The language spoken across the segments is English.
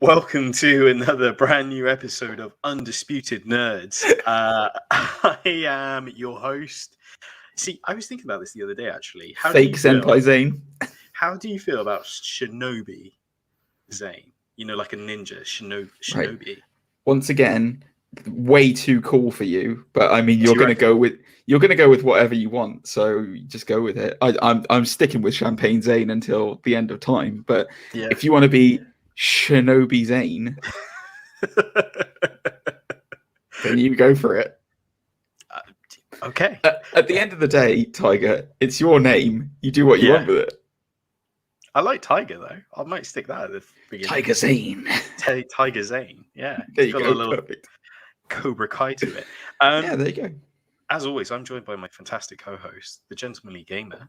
Welcome to another brand new episode of Undisputed Nerds. I am your host. See, I was thinking about this the other day, actually. Fake Senpai Zane. How do you feel about Shinobi Zane? You know, like a ninja, Shinobi. Right. Once again, way too cool for you. But I mean, you're going to go with whatever you want. So just go with it. I'm sticking with Champagne Zane until the end of time. But if you want to be Shinobi Zane, then you go for it. Okay. At the end of the day, Tiger, it's your name. You do what you want with it. I like Tiger though. I might stick that at the beginning. Tiger Zane. Tiger Zane. Yeah. There you got go. a little Perfect. Cobra Kai to it. Yeah, there you go. As always, I'm joined by my fantastic co-host, the Gentlemanly Gamer.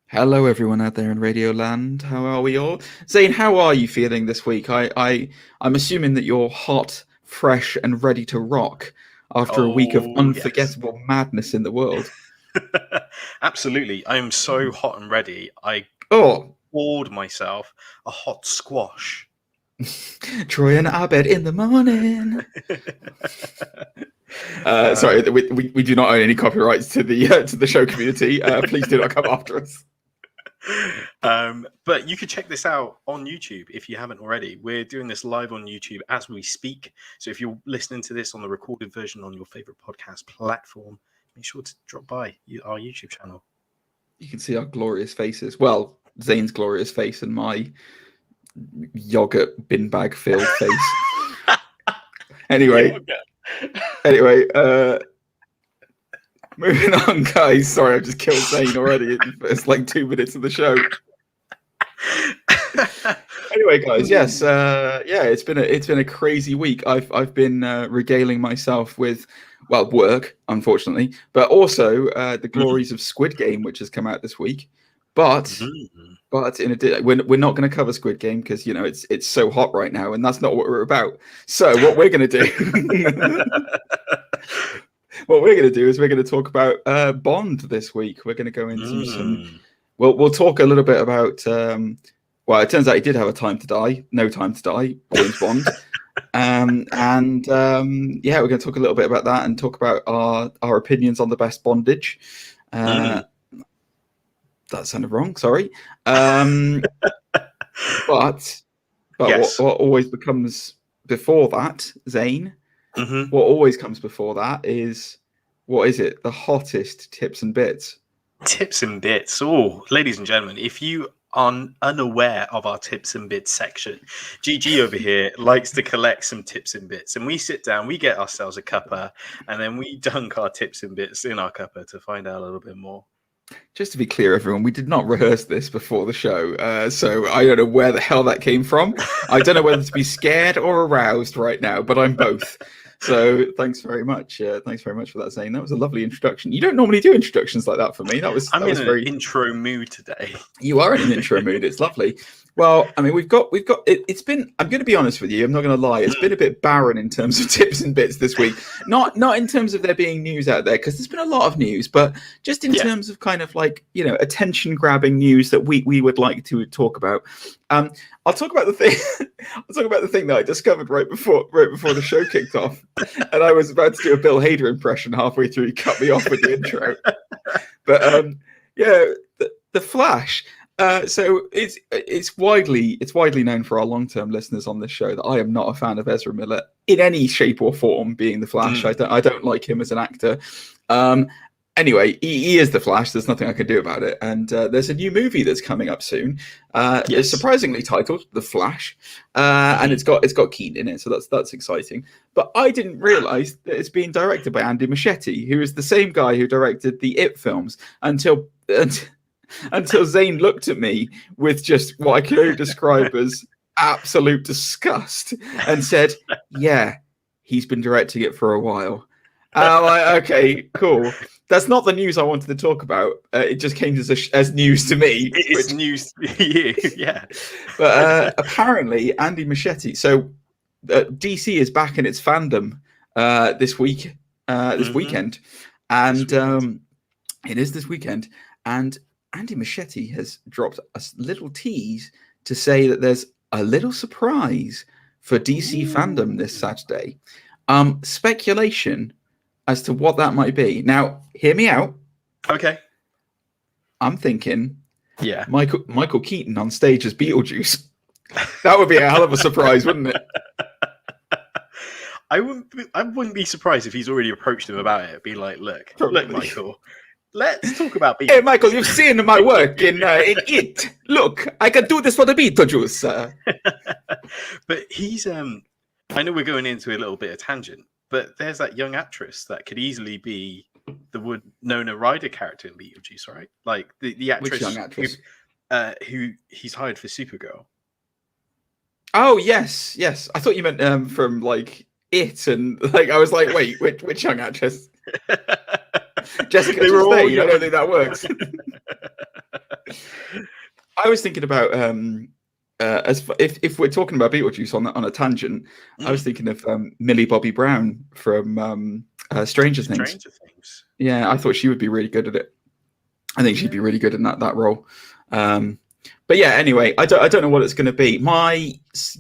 Hello, everyone out there in Radio Land. How are we all? Zane, how are you feeling this week? I'm assuming that you're hot, fresh, and ready to rock after a week of unforgettable madness in the world. Absolutely. I am so hot and ready. I poured myself a hot squash. Troy and Abed in the morning. Sorry, we do not own any copyrights to the show community. Please do not come after us. But you could check this out on YouTube if you haven't already. We're doing this live on YouTube as we speak. So if you're listening to this on the recorded version on your favorite podcast platform, make sure to drop by our YouTube channel. You can see our glorious faces. Well, Zane's glorious face and my yogurt bin bag filled face. Anyway, moving on, guys. Sorry, I've just killed Zane already. It's like 2 minutes of the show. Anyway, guys, yes, it's been a crazy week. I've been regaling myself with work, unfortunately, but also the glories of Squid Game, which has come out this week. But we're not going to cover Squid Game because it's so hot right now, and that's not what we're about. So what we're going to do. What we're going to do is we're going to talk about Bond this week. We're going to go into some. We'll talk a little bit about. It turns out he did have a time to die. No Time to Die, James Bond. We're going to talk a little bit about that and talk about our opinions on the best bondage. That sounded wrong. Sorry. But yes. What always becomes before that, Zane. Mm-hmm. What always comes before that is, what is it? The hottest tips and bits. Tips and bits. Oh, ladies and gentlemen, if you are unaware of our tips and bits section, GG over here likes to collect some tips and bits. And we sit down, we get ourselves a cuppa, and then we dunk our tips and bits in our cuppa to find out a little bit more. Just to be clear, everyone, we did not rehearse this before the show, so I don't know where the hell that came from. I don't know whether to be scared or aroused right now, but I'm both. So thanks very much. Thanks very much for that, Zane. That was a lovely introduction. You don't normally do introductions like that for me. I'm in an intro mood today. You are in an intro mood. It's lovely. Well, I mean, we've got. It's been. I'm going to be honest with you. I'm not going to lie. It's been a bit barren in terms of tips and bits this week. Not in terms of there being news out there, because there's been a lot of news, but just in terms of kind of like attention grabbing news that we would like to talk about. I'll talk about the thing. I'll talk about the thing that I discovered right before the show kicked off, and I was about to do a Bill Hader impression halfway through. He cut me off with the intro, but the Flash. So it's widely known for our long-term listeners on this show that I am not a fan of Ezra Miller in any shape or form, being the Flash. I don't like him as an actor. Anyway, he is the Flash. There's nothing I can do about it. And there's a new movie that's coming up soon. It's surprisingly titled The Flash, and it's got Keaton in it, so that's exciting. But I didn't realize that it's being directed by Andy Muschietti, who is the same guy who directed the It films until Zane looked at me with just what I can only describe as absolute disgust and said, "Yeah, he's been directing it for a while." I'm like, okay, cool. That's not the news I wanted to talk about. It just came as news to me. It's news to you, yeah. But apparently, Andy Muschietti. So DC is back in its fandom this weekend, and it is this weekend. And Andy Muschietti has dropped a little tease to say that there's a little surprise for DC fandom this Saturday. Speculation as to what that might be. Now, hear me out. Okay. I'm thinking, yeah, Michael Keaton on stage as Beetlejuice. That would be a hell of a surprise, wouldn't it? I wouldn't be surprised if he's already approached him about it. Be like, look, Michael, let's talk about Beetlejuice. Hey, Michael, you've seen my work in It. Look, I can do this for the Beetlejuice. But he's I know we're going into a little bit of tangent, but there's that young actress that could easily be the Winona Ryder character in Beetlejuice, right? Like the actress, which young actress? Who he's hired for Supergirl. Oh yes. I thought you meant from like It, and like I was like, wait, which young actress? Jessica Chastain. I don't think that works. I was thinking about if we're talking about Beetlejuice on a tangent, I was thinking of Millie Bobby Brown from Stranger Things. Yeah, I thought she would be really good at it. I think she'd be really good in that role. But yeah, anyway, I don't know what it's going to be. My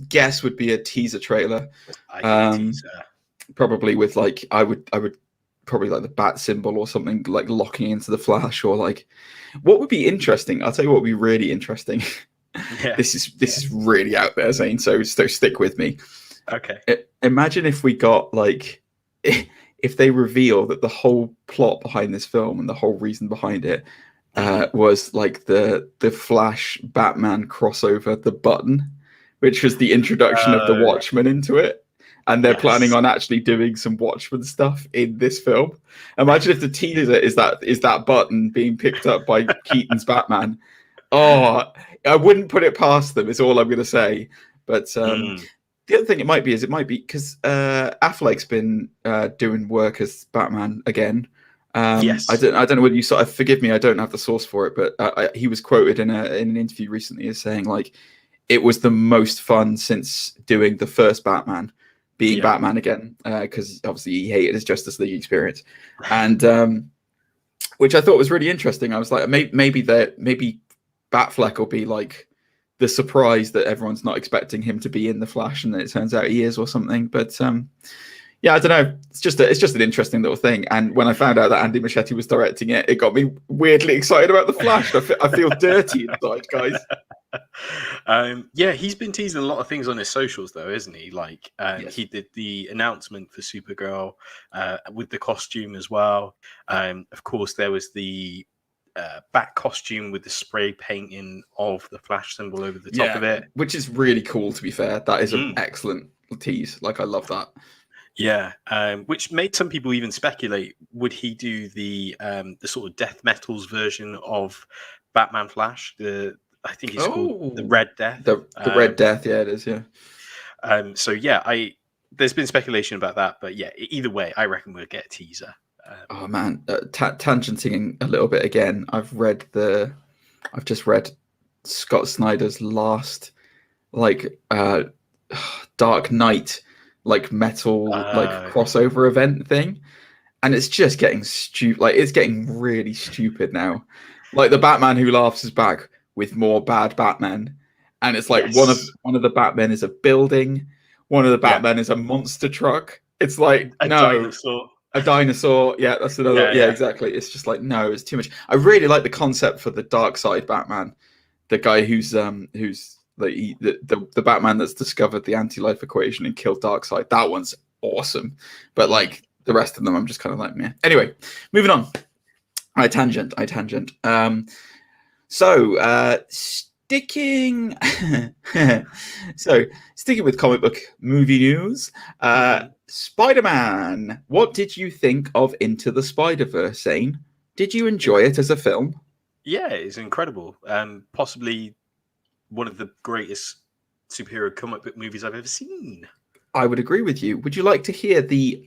guess would be a teaser trailer. Probably with like I would probably like the bat symbol or something, like locking into the Flash, or like what would be interesting. I'll tell you what would be really interesting. Yeah. This is really out there, Zane. So stick with me. Okay. Imagine if we got like if they reveal that the whole plot behind this film and the whole reason behind it was like the Flash Batman crossover, the Button, which was the introduction of the Watchmen into it. And they're planning on actually doing some Watchmen stuff in this film. Imagine if the teaser is that Button being picked up by Keaton's Batman. Oh, I wouldn't put it past them, is all I'm going to say. But the other thing it might be because Affleck's been doing work as Batman again. Yes. I don't know whether you saw. Forgive me, I don't have the source for it, but he was quoted in an interview recently as saying like it was the most fun since doing the first Batman. Being Batman again, because obviously he hated his Justice League experience, and which I thought was really interesting. I was like, maybe Batfleck will be like the surprise that everyone's not expecting him to be in the Flash, and then it turns out he is or something. But yeah, I don't know. It's just an interesting little thing. And when I found out that Andy Muschietti was directing it, it got me weirdly excited about the Flash. I feel dirty inside, guys. Yeah, he's been teasing a lot of things on his socials, though, isn't he? Like, he did the announcement for Supergirl with the costume as well. Of course, there was the bat costume with the spray painting of the Flash symbol over the top of it, which is really cool. To be fair, that is an excellent tease. Like, I love that. Yeah, which made some people even speculate: would he do the sort of death metals version of Batman Flash? I think it's called the Red Death. The Red Death, yeah, it is, yeah. So yeah, there's been speculation about that, but yeah, either way, I reckon we'll get a teaser. Oh man, tangenting a little bit again. I've just read Scott Snyder's last like Dark Knight like metal like crossover event thing, and it's just getting stupid. Like it's getting really stupid now. Like the Batman Who Laughs is back with more bad Batman, and it's like one of the Batmen is a building, one of the Batmen is a monster truck. It's like a dinosaur. Yeah, that's another. Yeah, exactly. It's just like no, it's too much. I really like the concept for the Dark Side Batman, the guy who's the Batman that's discovered the anti-life equation and killed Darkseid. That one's awesome, but like the rest of them, I'm just kind of like meh. Anyway, moving on. I tangent. So sticking with comic book movie news, Spider-Man. What did you think of Into the Spider-Verse, Zane? Did you enjoy it as a film? Yeah, it's incredible. Possibly one of the greatest superhero comic book movies I've ever seen. I would agree with you. Would you like to hear the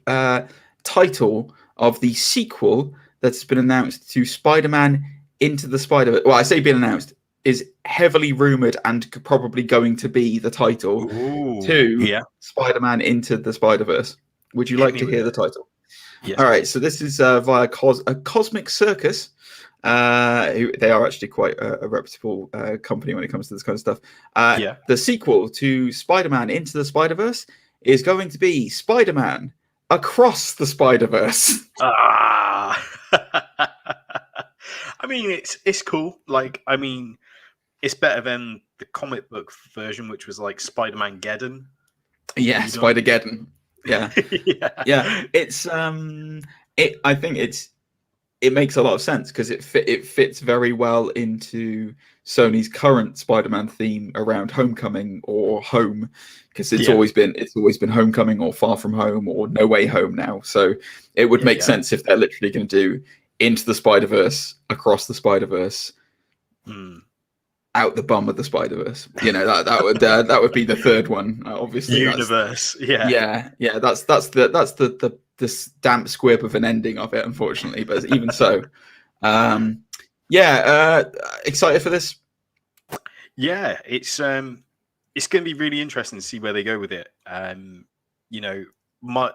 title of the sequel that's been announced to Spider-Man Into the Spider-Verse? Well, I say been announced, is heavily rumored and probably going to be the title to Spider-Man Into the Spider-Verse. Would you like to hear the title? Yes. All right, so this is via a Cosmic Circus. They are actually quite a reputable company when it comes to this kind of stuff. Yeah. The sequel to Spider-Man Into the Spider-Verse is going to be Spider-Man Across the Spider-Verse. Ah. I mean, it's cool. Like, I mean, it's better than the comic book version, which was like Spider-Man Geddon. Yeah, Spider-Geddon. Yeah. Yeah. It's I think it makes a lot of sense because it fits very well into Sony's current Spider-Man theme around Homecoming or Home, because it's always been Homecoming or Far From Home or No Way Home now. So it would make sense if they're literally going to do Into the Spider-Verse, Across the Spider-Verse, Out the Bum of the Spider-Verse. You know, that would be the third one. Obviously, Universe. Yeah. That's the damp squib of an ending of it, unfortunately. But even so, excited for this. Yeah, it's going to be really interesting to see where they go with it. You know,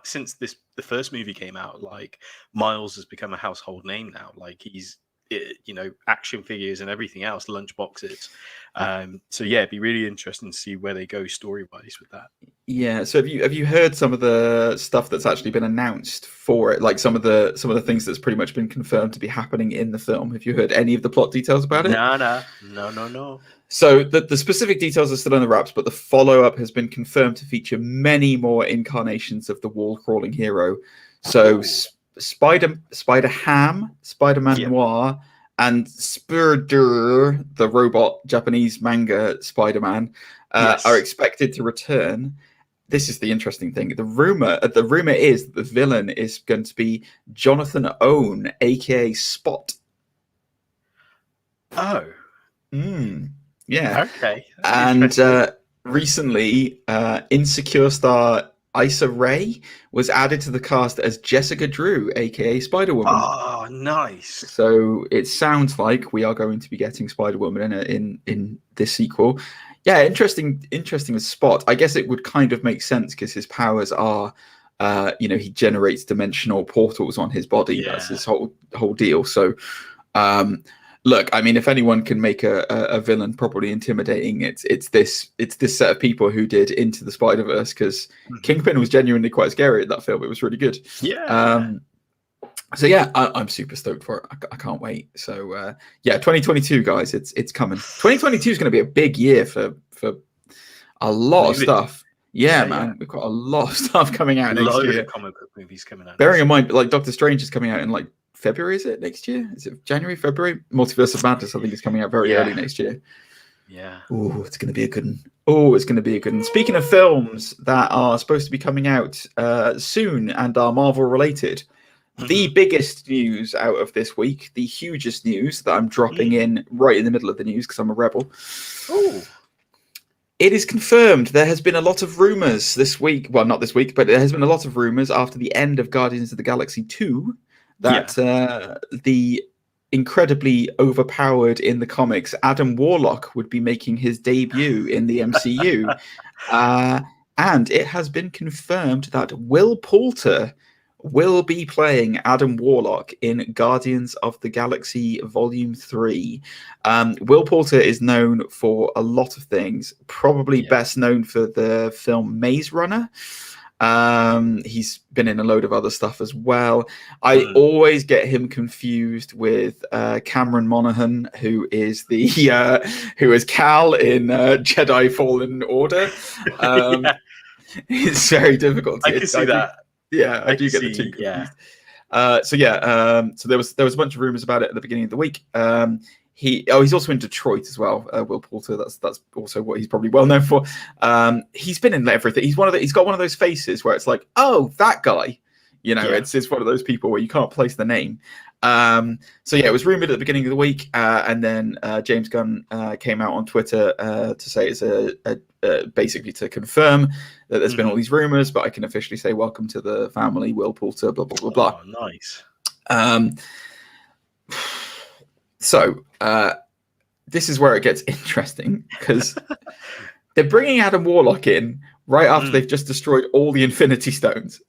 since the first movie came out, like Miles has become a household name now. Like he's, you know, action figures and everything else, lunch boxes. So yeah, it'd be really interesting to see where they go story wise with that. Yeah. So have you heard some of the stuff that's actually been announced for it? Like some of the things that's pretty much been confirmed to be happening in the film. Have you heard any of the plot details about it? No. So the specific details are still on the wraps, but the follow-up has been confirmed to feature many more incarnations of the wall-crawling hero. So Spider-Ham, Spider-Man Noir, and Spurdur, the robot Japanese manga Spider-Man, are expected to return. This is the interesting thing. The rumor is that the villain is going to be Jonathan Owen, aka Spot. Oh. Yeah. Okay. And recently, Insecure star Issa Rae was added to the cast as Jessica Drew, aka Spider-Woman. Oh, nice. So it sounds like we are going to be getting Spider-Woman in this sequel. Yeah, interesting with Spot. I guess it would kind of make sense because his powers are, he generates dimensional portals on his body. Yeah. That's his whole deal. So, look, I mean, if anyone can make a villain properly intimidating, it's this set of people who did Into the Spider-Verse, because Kingpin was genuinely quite scary in that film. It was really good. Yeah. So yeah, I'm super stoked for it. I can't wait. So 2022, guys, it's coming. 2022 is going to be a big year for a lot of stuff. Yeah, man, we've got a lot of stuff coming out next year. Of comic book movies coming out. Bearing in mind, like Doctor Strange is coming out in like February, is it next year? Is it January, February? Multiverse of Madness, I think, is coming out very early next year. Yeah. Oh, it's going to be a good one. Speaking of films that are supposed to be coming out soon and are Marvel related, the biggest news out of this week, the hugest news that I'm dropping in right in the middle of the news because I'm a rebel. Oh. It is confirmed. There has been a lot of rumors this week. Well, not this week, but there has been a lot of rumors after the end of Guardians of the Galaxy 2 that the incredibly overpowered in the comics Adam Warlock would be making his debut in the MCU. And it has been confirmed that Will Poulter will be playing Adam Warlock in Guardians of the Galaxy Volume 3. Will Poulter is known for a lot of things, probably best known for the film Maze Runner. He's been in a load of other stuff as well. I always get him confused with Cameron Monaghan, who is Cal in Jedi Fallen Order. It's very difficult. I can see that. I do get the two confused. So there was a bunch of rumors about it at the beginning of the week. He's also in Detroit as well. Will Poulter, that's also what he's probably well known for. He's been in everything. He's got one of those faces where it's like, oh, that guy. It's one of those people where you can't place the name. It was rumored at the beginning of the week, and then James Gunn came out on Twitter to say it's basically to confirm that there's been all these rumors, but I can officially say welcome to the family, Will Poulter, blah blah blah blah. Oh, nice. So this is where it gets interesting, because they're bringing Adam Warlock in right after they've just destroyed all the Infinity Stones.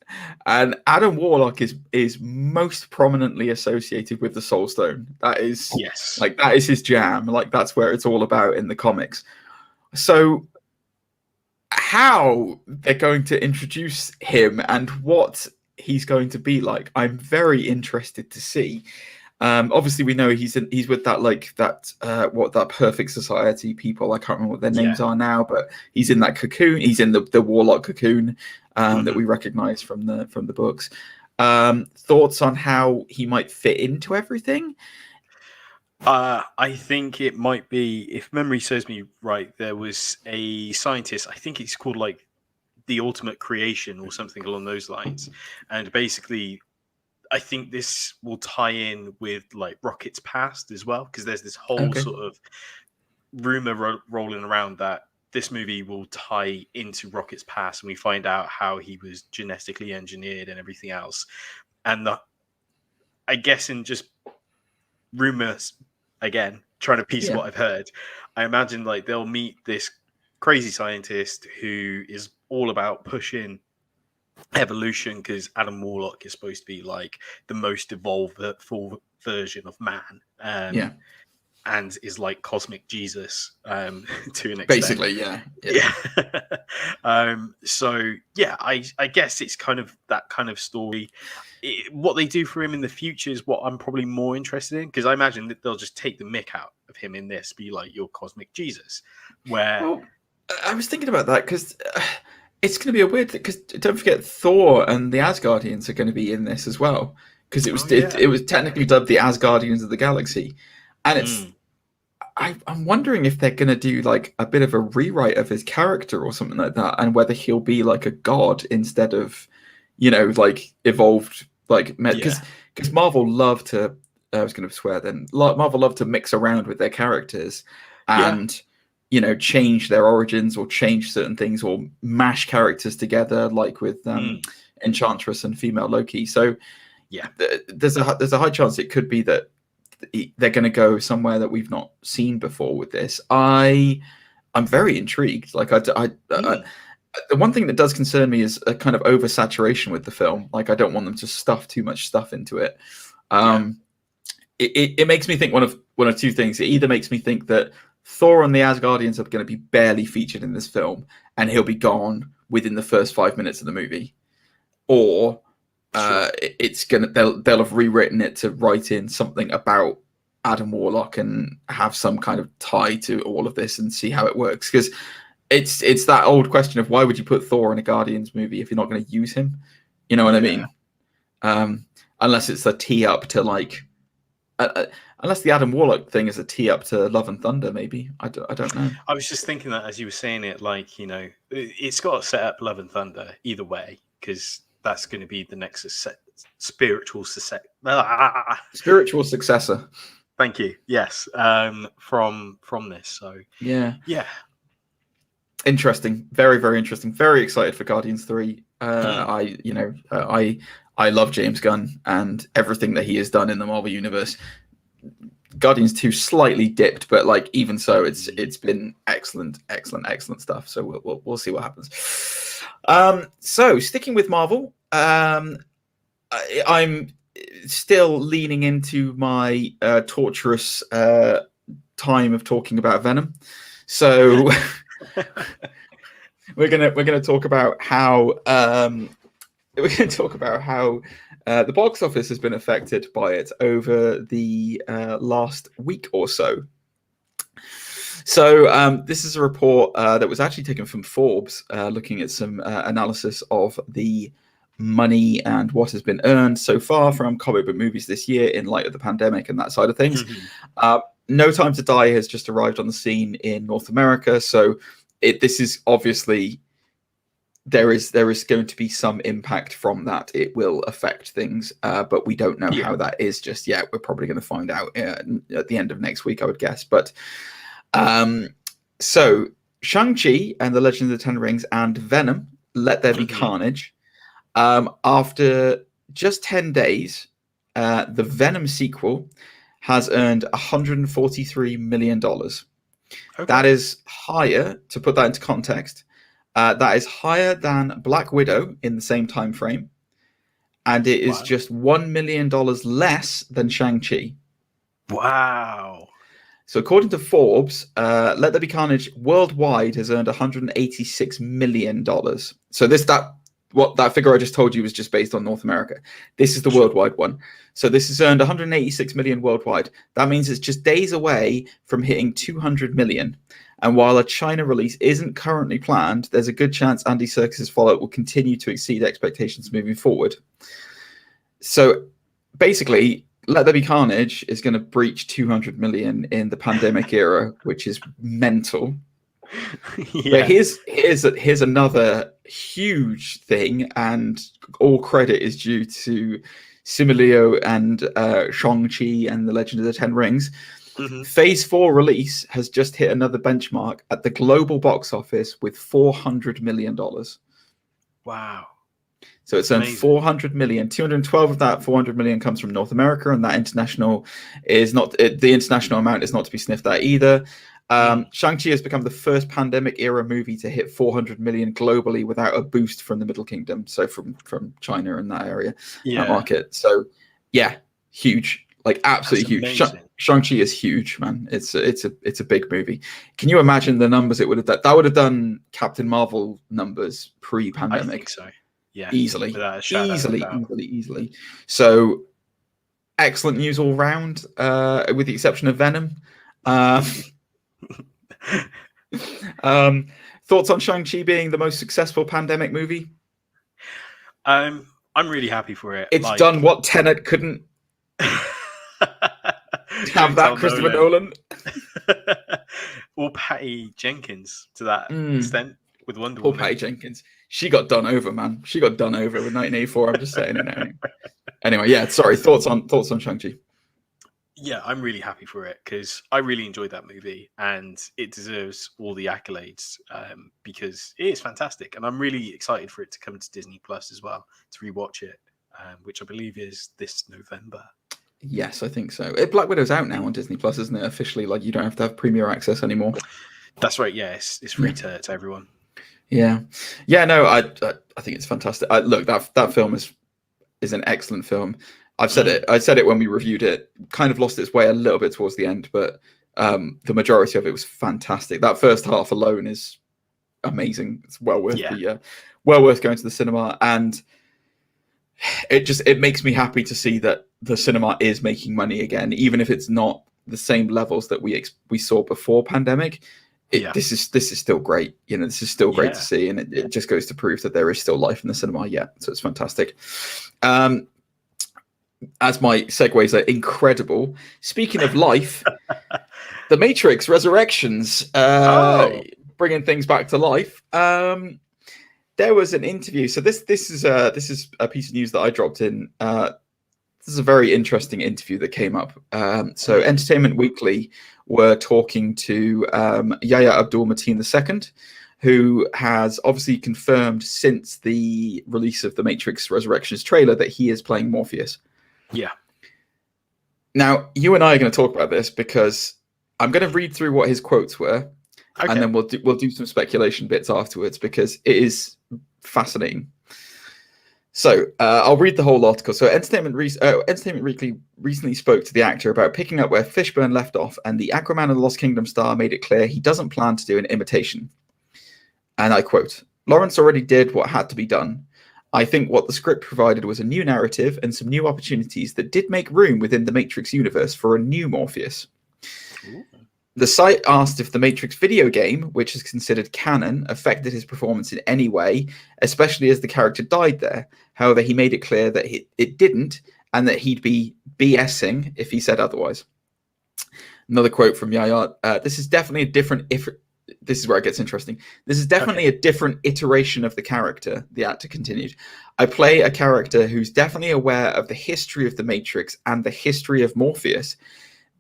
And Adam Warlock is most prominently associated with the Soul Stone. That is that is his jam. Like, that's where it's all about in the comics. So how they're going to introduce him and what he's going to be like, I'm very interested to see. Obviously, we know he's with that perfect society people. I can't remember what their names are now, but he's in that cocoon. He's in the Warlock cocoon that we recognize from the books. Thoughts on how he might fit into everything? I think it might be, if memory serves me right, there was a scientist, I think it's called like the Ultimate Creation or something along those lines. And basically, I think this will tie in with like Rocket's past as well, because there's this whole sort of rumor rolling around that this movie will tie into Rocket's past, and we find out how he was genetically engineered and everything else. And I guess in just rumors, again, trying to piece what I've heard, I imagine like they'll meet this crazy scientist who is all about pushing evolution, because Adam Warlock is supposed to be like the most evolved full version of man, and is like cosmic Jesus to an extent. Basically, so I guess it's kind of that kind of story. What they do for him in the future is what I'm probably more interested in, because I imagine that they'll just take the mick out of him in this, be like your cosmic Jesus. Well, I was thinking about that because it's going to be a weird thing, because don't forget Thor and the Asgardians are going to be in this as well, because it was technically dubbed the Asgardians of the Galaxy, and it's I'm wondering if they're going to do like a bit of a rewrite of his character or something like that, and whether he'll be like a god instead of, like evolved, like because Marvel love to. I was going to swear then. Marvel love to mix around with their characters and change their origins or change certain things or mash characters together, like with Enchantress and female Loki. So there's a high chance it could be that they're going to go somewhere that we've not seen before with this. I'm very intrigued. Like the one thing that does concern me is a kind of oversaturation with the film. Like, I don't want them to stuff too much stuff into it. It makes me think one of two things. It either makes me think that Thor and the Asgardians are going to be barely featured in this film, and he'll be gone within the first 5 minutes of the movie, or they'll have rewritten it to write in something about Adam Warlock and have some kind of tie to all of this and see how it works. Because it's that old question of why would you put Thor in a Guardians movie if you're not going to use him? You know what I mean? Unless it's a tee up to like. Unless the Adam Warlock thing is a tee up to Love and Thunder, maybe. I don't know. I was just thinking that as you were saying it, like, it's got to set up Love and Thunder either way, because that's going to be the next spiritual successor. Thank you. Yes, from this. So yeah. Interesting. Very, very interesting. Very excited for Guardians 3. I love James Gunn and everything that he has done in the Marvel Universe. Guardians 2 slightly dipped, but like even so, it's been excellent stuff. So we'll see what happens. So sticking with Marvel, I'm still leaning into my torturous time of talking about Venom. So we're gonna talk about how. We're going to talk about how the box office has been affected by it over the last week or so. So this is a report that was actually taken from Forbes, looking at some analysis of the money and what has been earned so far from comic book movies this year in light of the pandemic and that side of things. No Time to Die has just arrived on the scene in North America. So this is obviously... There is going to be some impact from that. It will affect things, but we don't know how that is just yet. We're probably going to find out at the end of next week, I would guess. But so Shang-Chi and the Legend of the Ten Rings and Venom, Let There Be Carnage. After just 10 days, the Venom sequel has earned $143 million. Okay. That is higher, to put that into context, That is higher than Black Widow in the same time frame, and it is just $1 million less than Shang-Chi. Wow. So according to Forbes, Let There Be Carnage worldwide has earned $186 million. So that figure I just told you was just based on North America. This is the worldwide one. So this has earned 186 million worldwide. That means it's just days away from hitting 200 million. And while a China release isn't currently planned, there's a good chance Andy Serkis's Fallout will continue to exceed expectations moving forward. So basically, Let There Be Carnage is going to breach 200 million in the pandemic era, which is mental. Yeah. But here's another huge thing, and all credit is due to Similio and Shang-Chi and The Legend of the Ten Rings. Mm-hmm. Phase 4 release has just hit another benchmark at the global box office with $400 million. Wow. So it's earned 400 million. 212 of that 400 million comes from North America, and that international is not the international amount is not to be sniffed at either. Shang-Chi has become the first pandemic era movie to hit 400 million globally without a boost from the Middle Kingdom, so from China and that area, that market. So yeah, huge, like absolutely huge. Shang-Chi is huge, man. It's a big movie. Can you imagine the numbers it would have done? That would have done Captain Marvel numbers pre-pandemic. I think so. Yeah, easily. So excellent news all round, with the exception of Venom. Thoughts on Shang-Chi being the most successful pandemic movie? I'm really happy for it. It's done what Tenet couldn't have that Christopher Nolan. Or Patty Jenkins to that extent with Wonder Woman. Or Patty Jenkins. She got done over, man. She got done over with 1984. I'm just saying it now. Anyway, yeah, sorry. Thoughts on Shang-Chi? Yeah, I'm really happy for it because I really enjoyed that movie and it deserves all the accolades because it is fantastic. And I'm really excited for it to come to Disney Plus as well, to rewatch it, which I believe is this November. Yes, I think so. Black Widow's out now on Disney Plus, isn't it? Officially, like you don't have to have premiere access anymore. That's right. Yeah, it's free to everyone. Yeah. No, I think it's fantastic. Look, that film is an excellent film. I said it when we reviewed it. Kind of lost its way a little bit towards the end, but the majority of it was fantastic. That first half alone is amazing. It's well worth going to the cinema, and it makes me happy to see that the cinema is making money again, even if it's not the same levels that we saw before pandemic. This is still great. You know, this is still great to see, and it just goes to prove that there is still life in the cinema. Yeah, so it's fantastic. As my segues are incredible. Speaking of life, The Matrix Resurrections, bringing things back to life. There was an interview. So this is a piece of news that I dropped in. This is a very interesting interview that came up. So Entertainment Weekly were talking to Yahya Abdul-Mateen II, who has obviously confirmed since the release of The Matrix Resurrections trailer that he is playing Morpheus. Yeah. Now, you and I are going to talk about this because I'm going to read through what his quotes were, and then we'll do some speculation bits afterwards because it is fascinating. So I'll read the whole article. So Entertainment Weekly recently spoke to the actor about picking up where Fishburne left off, and the Aquaman and the Lost Kingdom star made it clear he doesn't plan to do an imitation. And I quote, "Lawrence already did what had to be done. I think what the script provided was a new narrative and some new opportunities that did make room within the Matrix universe for a new Morpheus." Ooh. The site asked if the Matrix video game, which is considered canon, affected his performance in any way, especially as the character died there. However, he made it clear that it didn't, and that he'd be BSing if he said otherwise. Another quote from Yahya, "This is definitely a different... This is where it gets interesting. This is definitely a different iteration of the character," the actor continued. "I play a character who's definitely aware of the history of the Matrix and the history of Morpheus.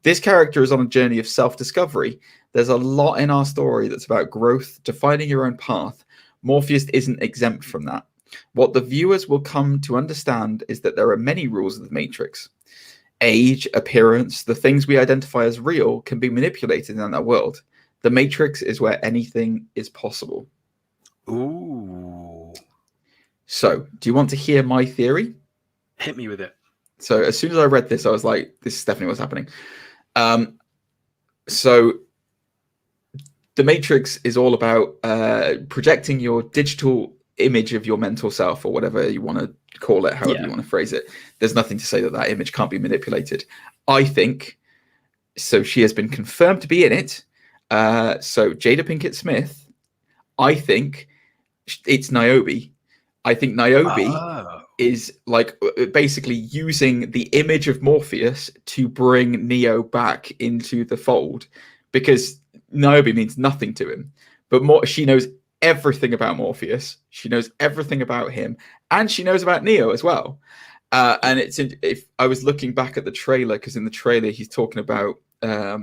This character is on a journey of self-discovery. There's a lot in our story that's about growth, defining your own path. Morpheus isn't exempt from that. What the viewers will come to understand is that there are many rules of the Matrix. Age, appearance, the things we identify as real can be manipulated in that world. The Matrix is where anything is possible." Ooh. So, do you want to hear my theory? Hit me with it. So, as soon as I read this, I was like, this is definitely what's happening. So, The Matrix is all about projecting your digital image of your mental self, or whatever you want to call it, however you want to phrase it. There's nothing to say that that image can't be manipulated. I think, so she has been confirmed to be in it. So Jada Pinkett Smith, I think it's Niobe. I think Niobe is like basically using the image of Morpheus to bring Neo back into the fold, because Niobe means nothing to him, but she knows everything about Morpheus. She knows everything about him, and she knows about Neo as well. And if I was looking back at the trailer, because in the trailer he's talking about how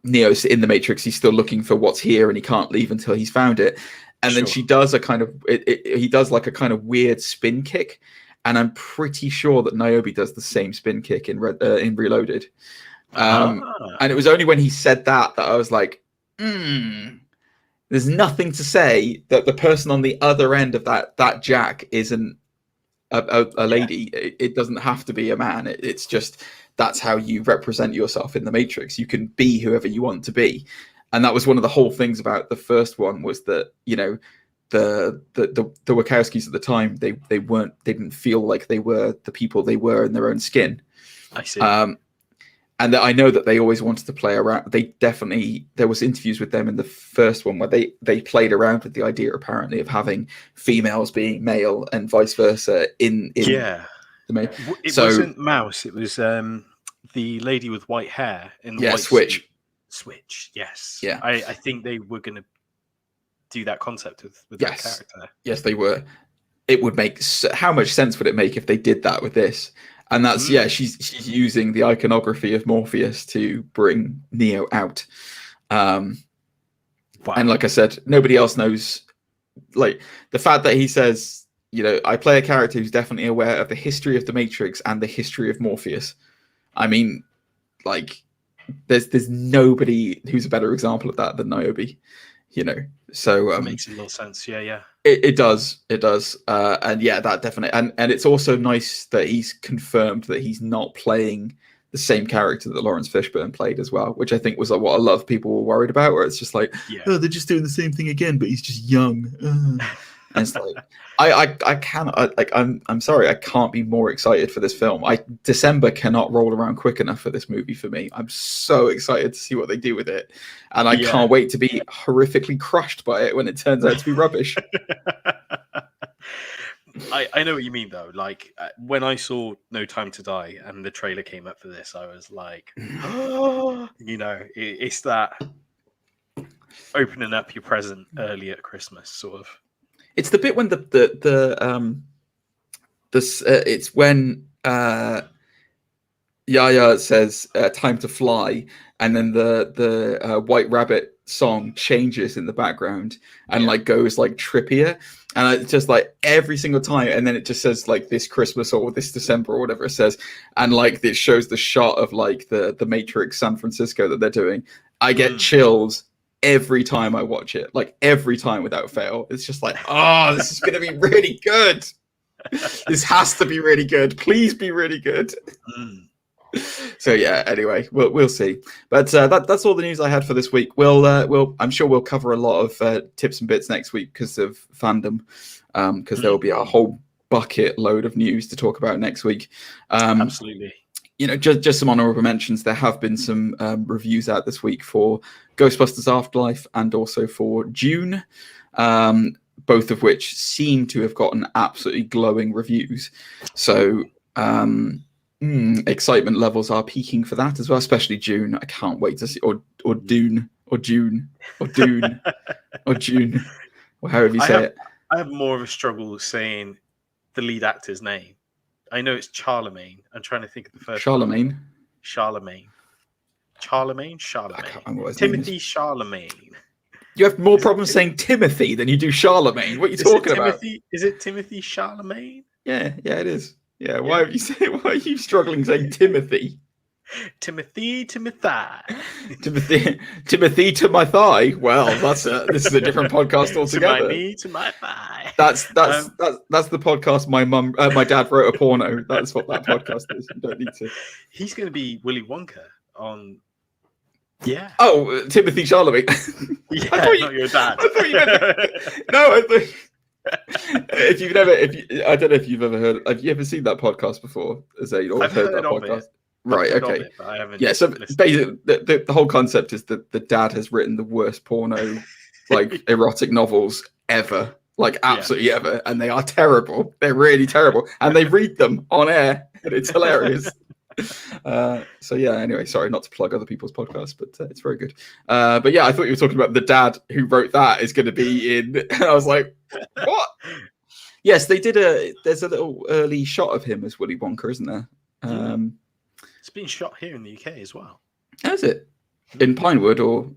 Neo's in the Matrix, he's still looking for what's here and he can't leave until he's found it. And then she does he does like a kind of weird spin kick, and I'm pretty sure that Niobe does the same spin kick in Reloaded. And it was only when he said that I was like, there's nothing to say that the person on the other end of that jack isn't a lady. It doesn't have to be a man. It's just, that's how you represent yourself in the Matrix. You can be whoever you want to be. And that was one of the whole things about the first one, was that, the Wachowskis at the time, they didn't feel like they were the people they were in their own skin. I see. And I know that they always wanted to play around. There was interviews with them in the first one where they played around with the idea, apparently, of having females being male and vice versa in the It wasn't Mouse. It was the lady with white hair in the white Switch. Suit. Switch, yes. Yeah. I think they were going to do that concept with that character. Yes, they were. It would make... How much sense would it make if they did that with this? And that's, she's using the iconography of Morpheus to bring Neo out. Wow. And like I said, nobody else knows. Like, the fact that he says, I play a character who's definitely aware of the history of the Matrix and the history of Morpheus. I mean, like, there's nobody who's a better example of that than Niobe, So it makes a little sense. Yeah. It does. And that definitely. And it's also nice that he's confirmed that he's not playing the same character that Lawrence Fishburne played as well, which I think was what a lot of people were worried about, where it's just like, oh, they're just doing the same thing again, but he's just young. And it's like, I'm sorry, I can't be more excited for this film. December cannot roll around quick enough for this movie for me. I'm so excited to see what they do with it, and I can't wait to be horrifically crushed by it when it turns out to be rubbish. I know what you mean, though. Like, when I saw No Time to Die and the trailer came up for this, I was like, it's that opening up your present early at Christmas, sort of. It's the bit when it's when Yaya says "time to fly," and then the White Rabbit song changes in the background and like goes like trippier, and it's just like every single time, and then it just says like this Christmas or this December or whatever it says, and like it shows the shot of like the Matrix San Francisco that they're doing. I get chills every time I watch it, like every time without fail. It's just like, this is going to be really good. This has to be really good. Please be really good. So anyway, we'll see. But that's all the news I had for this week. I'm sure we'll cover a lot of tips and bits next week because of fandom, because there will be a whole bucket load of news to talk about next week. Absolutely. Just some honorable mentions. There have been some reviews out this week for Ghostbusters Afterlife and also for Dune, both of which seem to have gotten absolutely glowing reviews. So excitement levels are peaking for that as well, especially Dune. I can't wait to see, or Dune, or June, or Dune, or June, or however you say it. I have more of a struggle saying the lead actor's name. I know it's Charlemagne. I'm trying to think of the first Charlemagne. one. Charlemagne. Timothy Charlemagne. You have more problems saying Timothy than you do Charlemagne. What are you talking about? Is it Timothy Charlemagne? Yeah, it is. Yeah, why are you struggling saying Timothy? Timothy. Timothy to my thigh. Well, this is a different podcast altogether. To my knee, to my thigh. That's the podcast my dad wrote a porno. That's what that podcast is. You don't need to. He's going to be Willy Wonka on. Yeah. Oh, Timothy Charlemagne. Yeah, not your dad. I thought you meant. No, I thought. I don't know if you've ever heard. Have you ever seen that podcast before, Zane? Or I've heard that of podcast? It. Right. Okay. It, I haven't. Yeah. So basically, the whole concept is that the dad has written the worst porno, like erotic novels ever, like absolutely ever, and they are terrible. They're really terrible, and they read them on air, and it's hilarious. So yeah. Anyway, sorry not to plug other people's podcasts, but it's very good. But yeah, I thought you were talking about the dad who wrote that is going to be in. And I was like, what? Yes, they did there's a little early shot of him as Willy Wonka, isn't there? It's been shot here in the UK as well. Is it in Pinewood or?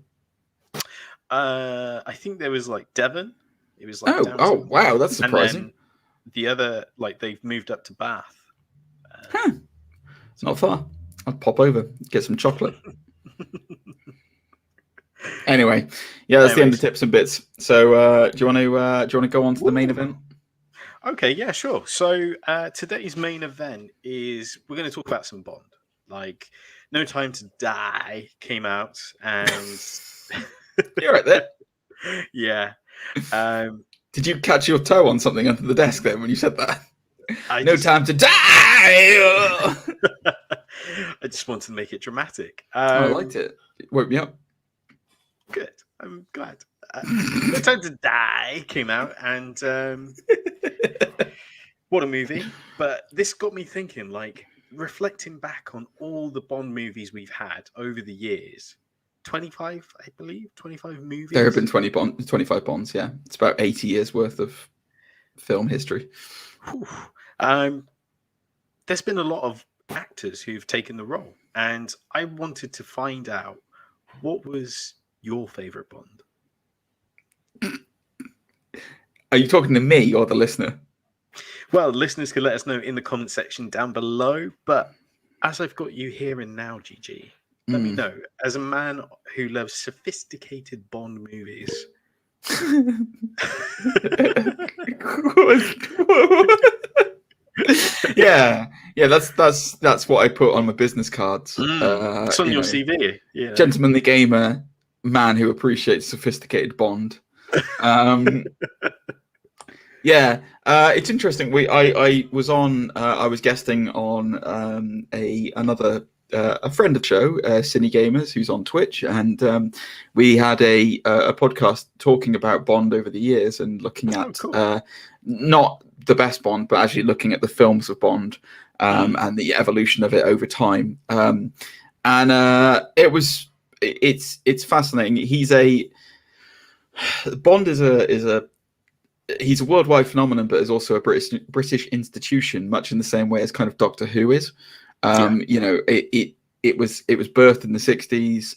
I think there was like Devon. It was like oh wow, that's surprising. And then the other, like, they've moved up to Bath. It's not far. I'll pop over, get some chocolate. Anyway, yeah, that's the end of tips and bits. So, do you want to go on to the main event? Okay, yeah, sure. So today's main event is we're going to talk about some Bond. Like, No Time to Die came out, and you're right there. Yeah. Did you catch your toe on something under the desk then when you said that? Time to die. I just wanted to make it dramatic. I liked it. It woke me up. Good. I'm glad. No Time to Die came out, and what a movie. But this got me thinking, like, reflecting back on all the Bond movies we've had over the years. 25, I believe. 25 movies. There have been 25 Bonds, yeah. It's about 80 years worth of film history. There's been a lot of actors who've taken the role, and I wanted to find out, what was your favorite Bond? Are you talking to me or the listener? Well, listeners can let us know in the comment section down below, but as I've got you here and now, GG, let me know, as a man who loves sophisticated Bond movies. yeah, that's what I put on my business cards. It's on your CV. Yeah. Gentlemanly gamer, man who appreciates sophisticated Bond. Yeah, it's interesting. I was guesting on a friend of the show, Cine Gamers, who's on Twitch, and we had a podcast talking about Bond over the years and looking at not the best Bond, but actually looking at the films of Bond and the evolution of it over time. It's fascinating. Bond is a worldwide phenomenon, but is also a British institution, much in the same way as kind of Doctor Who is. You know, it was birthed in the 60s,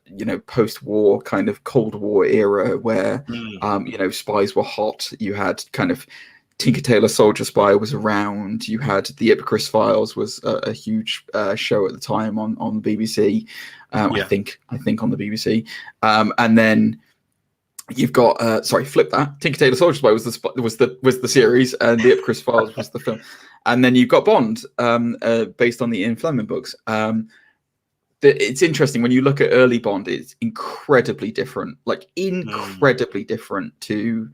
you know, post-war kind of Cold War era where, you know, spies were hot. You had kind of Tinker Tailor Soldier Spy was around. You had the Ipcris Files was a huge show at the time on the BBC. I think on the BBC. And then you've got flip that. Tinker Tailor Soldier Spy was the series, and the Ipcris Files was the film. And then you've got Bond, based on the Ian Fleming books. It's interesting when you look at early Bond; it's incredibly different, incredibly different to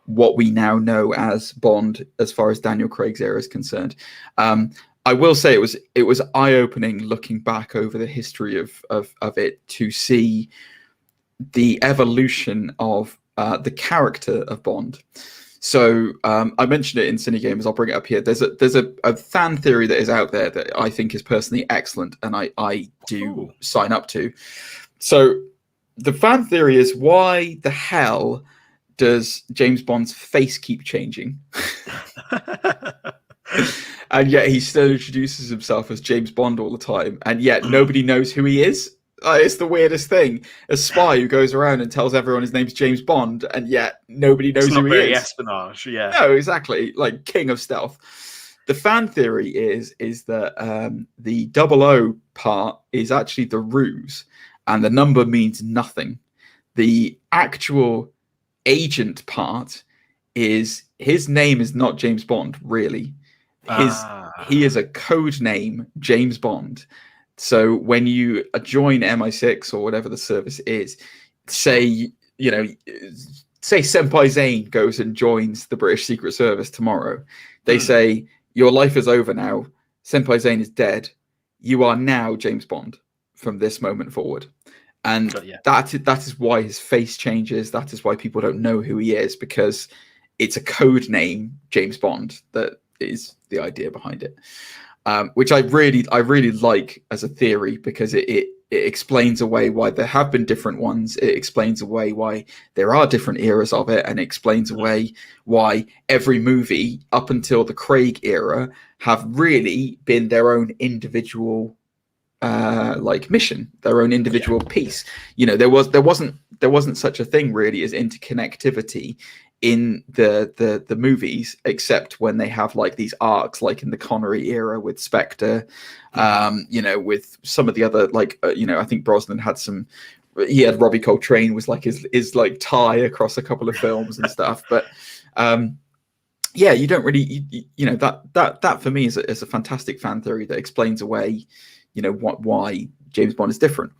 what we now know as Bond, as far as Daniel Craig's era is concerned. I will say it was eye-opening looking back over the history of it to see the evolution of the character of Bond. So I mentioned it in Cine Gamers. I'll bring it up here. There's a fan theory that is out there that I think is personally excellent, and I do sign up to. So the fan theory is, why the hell does James Bond's face keep changing? And yet he still introduces himself as James Bond all the time, and yet nobody knows who he is. It's the weirdest thing. A spy who goes around and tells everyone his name's James Bond, and yet nobody knows who he is. Espionage, yeah. No, exactly. Like king of stealth. the fan theory is that the double O part is actually the ruse, and the number means nothing. The actual agent part is his name is not James Bond, really. He is a code name, James Bond. So when you join MI6 or whatever the service is, say Senpai Zane goes and joins the British Secret Service tomorrow. They say, your life is over now. Senpai Zane is dead. You are now James Bond from this moment forward. And that is why his face changes. That is why people don't know who he is, because it's a code name, James Bond. That is the idea behind it, which I really like as a theory, because it explains away why there have been different ones. It explains away why there are different eras of it, and it explains away why every movie up until the Craig era have really been their own individual mission, their own individual piece. There wasn't such a thing really as interconnectivity in the movies, except when they have like these arcs, like in the Connery era with Spectre, with some of the other I think Brosnan had he had Robbie Coltrane was like his like tie across a couple of films and stuff, but you don't really that for me is a fantastic fan theory that explains away why James Bond is different.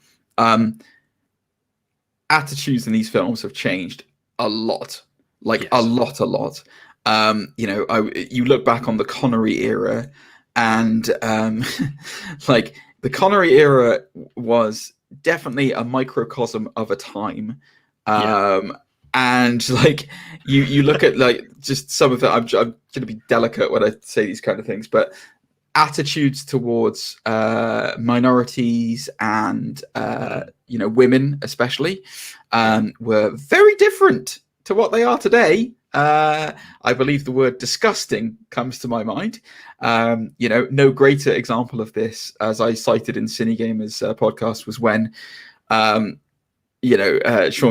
Attitudes in these films have changed a lot. A lot. You look back on the Connery era, and the Connery era was definitely a microcosm of a time. And you look at just some of it. I'm going to be delicate when I say these kind of things, but attitudes towards minorities and women especially were very different to what they are today. I believe the word disgusting comes to my mind. No greater example of this, as I cited in Cinegamer's podcast, was when Sean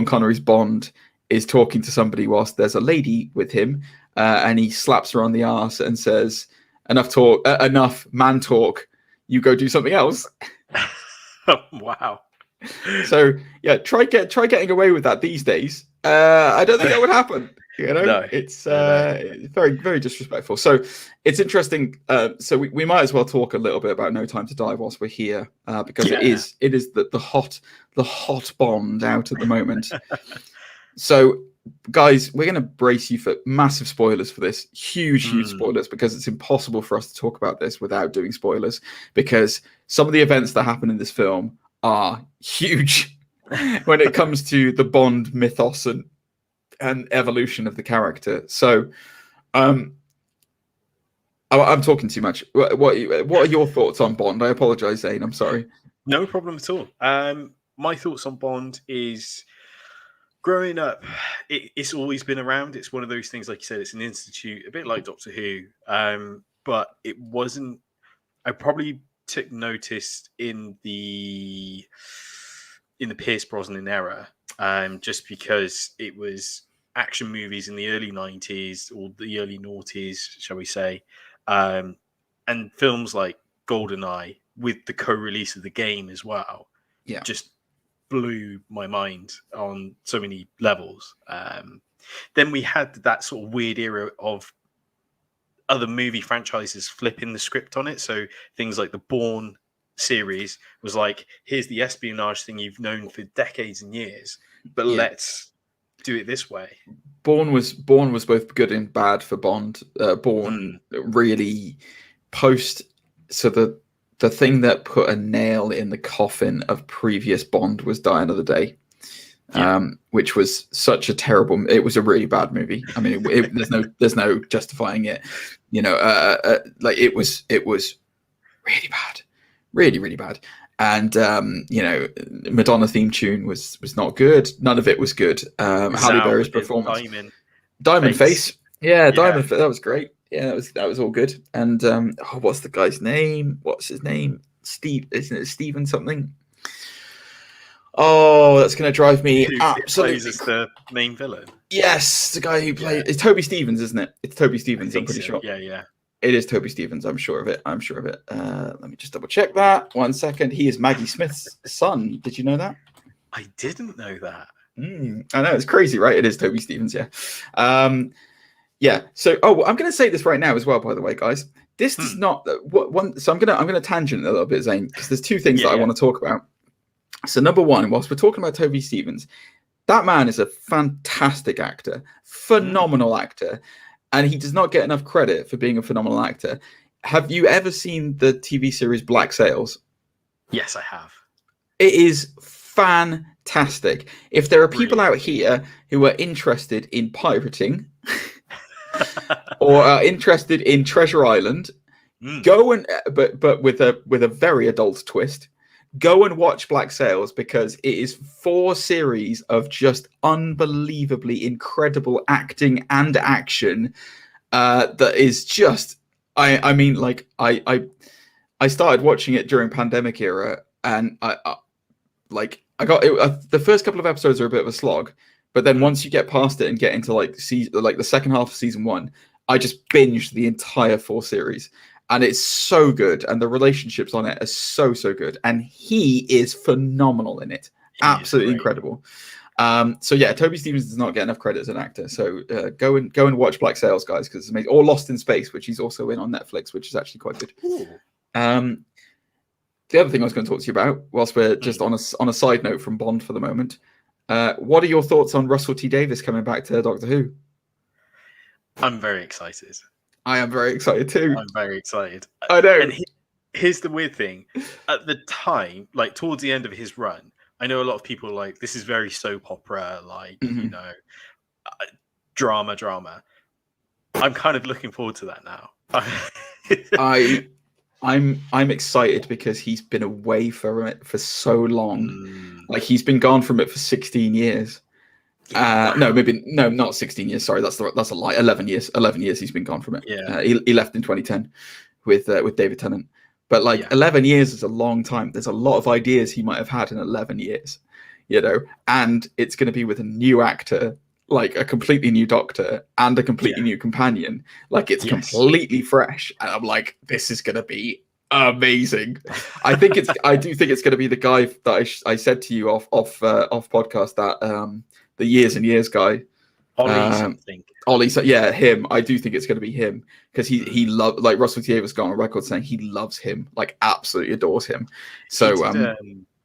Connery's Bond is talking to somebody whilst there's a lady with him, and he slaps her on the arse and says, enough man talk, you go do something else. Wow. So try getting away with that these days. I don't think that would happen. No. It's very, very disrespectful. So it's interesting. So we might as well talk a little bit about No Time to Die whilst we're here, because it is the hot Bond out at the moment. So guys, we're going to brace you for massive spoilers for this. Huge spoilers, because it's impossible for us to talk about this without doing spoilers, because some of the events that happen in this film are huge when it comes to the Bond mythos and evolution of the character. So I'm talking too much. What are your thoughts on Bond? I apologize, Zane. I'm sorry. No problem at all. My thoughts on Bond is, growing up, it's always been around. It's one of those things, like you said, it's an institute, a bit like Doctor Who. But it wasn't. I probably took notice in the Pierce Brosnan era, just because it was action movies in the early 90s or the early noughties, shall we say, and films like GoldenEye with the co-release of the game as well. Yeah, just blew my mind on so many levels. Then we had that sort of weird era of other movie franchises flipping the script on it. So things like the Bourne series was like, here's the espionage thing you've known for decades and years, but let's do it this way. Bourne was both good and bad for Bond. Bourne really so the thing that put a nail in the coffin of previous Bond was Die Another Day, which was such a terrible. It was a really bad movie. I mean, there's no justifying it. It was really bad, really, really bad. And Madonna theme tune was not good. None of it was good. Halle Berry's performance, Diamond Face. Yeah, Diamond. That was great. Yeah, that was all good. And what's the guy's name? What's his name? Steve, isn't it Steven something? Oh, that's going to drive me absolutely. Plays as the main villain. Yes, the guy who played it's Toby Stevens, isn't it? It's Toby Stevens. I'm pretty sure. Yeah. It is Toby Stevens. I'm sure of it. Let me just double check that. 1 second. He is Maggie Smith's son. Did you know that? I didn't know that. I know, it's crazy, right? It is Toby Stevens, yeah. Yeah. So, I'm going to say this right now as well, by the way, guys. This does not one. So I'm going to tangent a little bit, Zane, because there's two things that I want to talk about. So number one, whilst we're talking about Toby Stevens, that man is a fantastic actor, phenomenal actor, and he does not get enough credit for being a phenomenal actor. Have you ever seen the TV series Black Sails? Yes, I have. It is fantastic. If there are people out here who are interested in pirating or are interested in Treasure Island, go and but with a very adult twist, go and watch Black Sails, because it is 4 series of just unbelievably incredible acting and action that is just I mean, like I started watching it during pandemic era, and I got it, the first couple of episodes are a bit of a slog, but then once you get past it and get into like the second half of season 1, I just binged the entire 4 series, and it's so good, and the relationships on it are so good, and he is phenomenal in it. Absolutely incredible. So yeah, Toby Stevens does not get enough credit as an actor. So go and watch Black Sails, guys, because it's amazing. Or Lost in Space, which he's also in on Netflix, which is actually quite good. The other thing I was going to talk to you about, whilst we're just on a side note from Bond for the moment, what are your thoughts on Russell T Davies coming back to Doctor Who? I'm very excited. I am very excited too. I'm very excited. I know. And here's the weird thing. At the time, like towards the end of his run, I know a lot of people like, this is very soap opera, like, you know, drama. I'm kind of looking forward to that now. I'm excited because he's been away from it for so long. Like, he's been gone from it for 16 years. No, not 16 years. Sorry, that's a lie. 11 years. 11 years he's been gone from it. Yeah. He left in 2010 with David Tennant. But 11 years is a long time. There's a lot of ideas he might have had in 11 years, you know, and it's going to be with a new actor, like a completely new Doctor and a completely new companion. Like, it's completely fresh. And I'm like, this is going to be amazing. I do think it's going to be the guy that I said to you off podcast, that the Years and Years guy. Ollie, so yeah, him. I do think it's going to be him, because he loves, like, Russell T Davies got on record saying he loves him, like absolutely adores him. So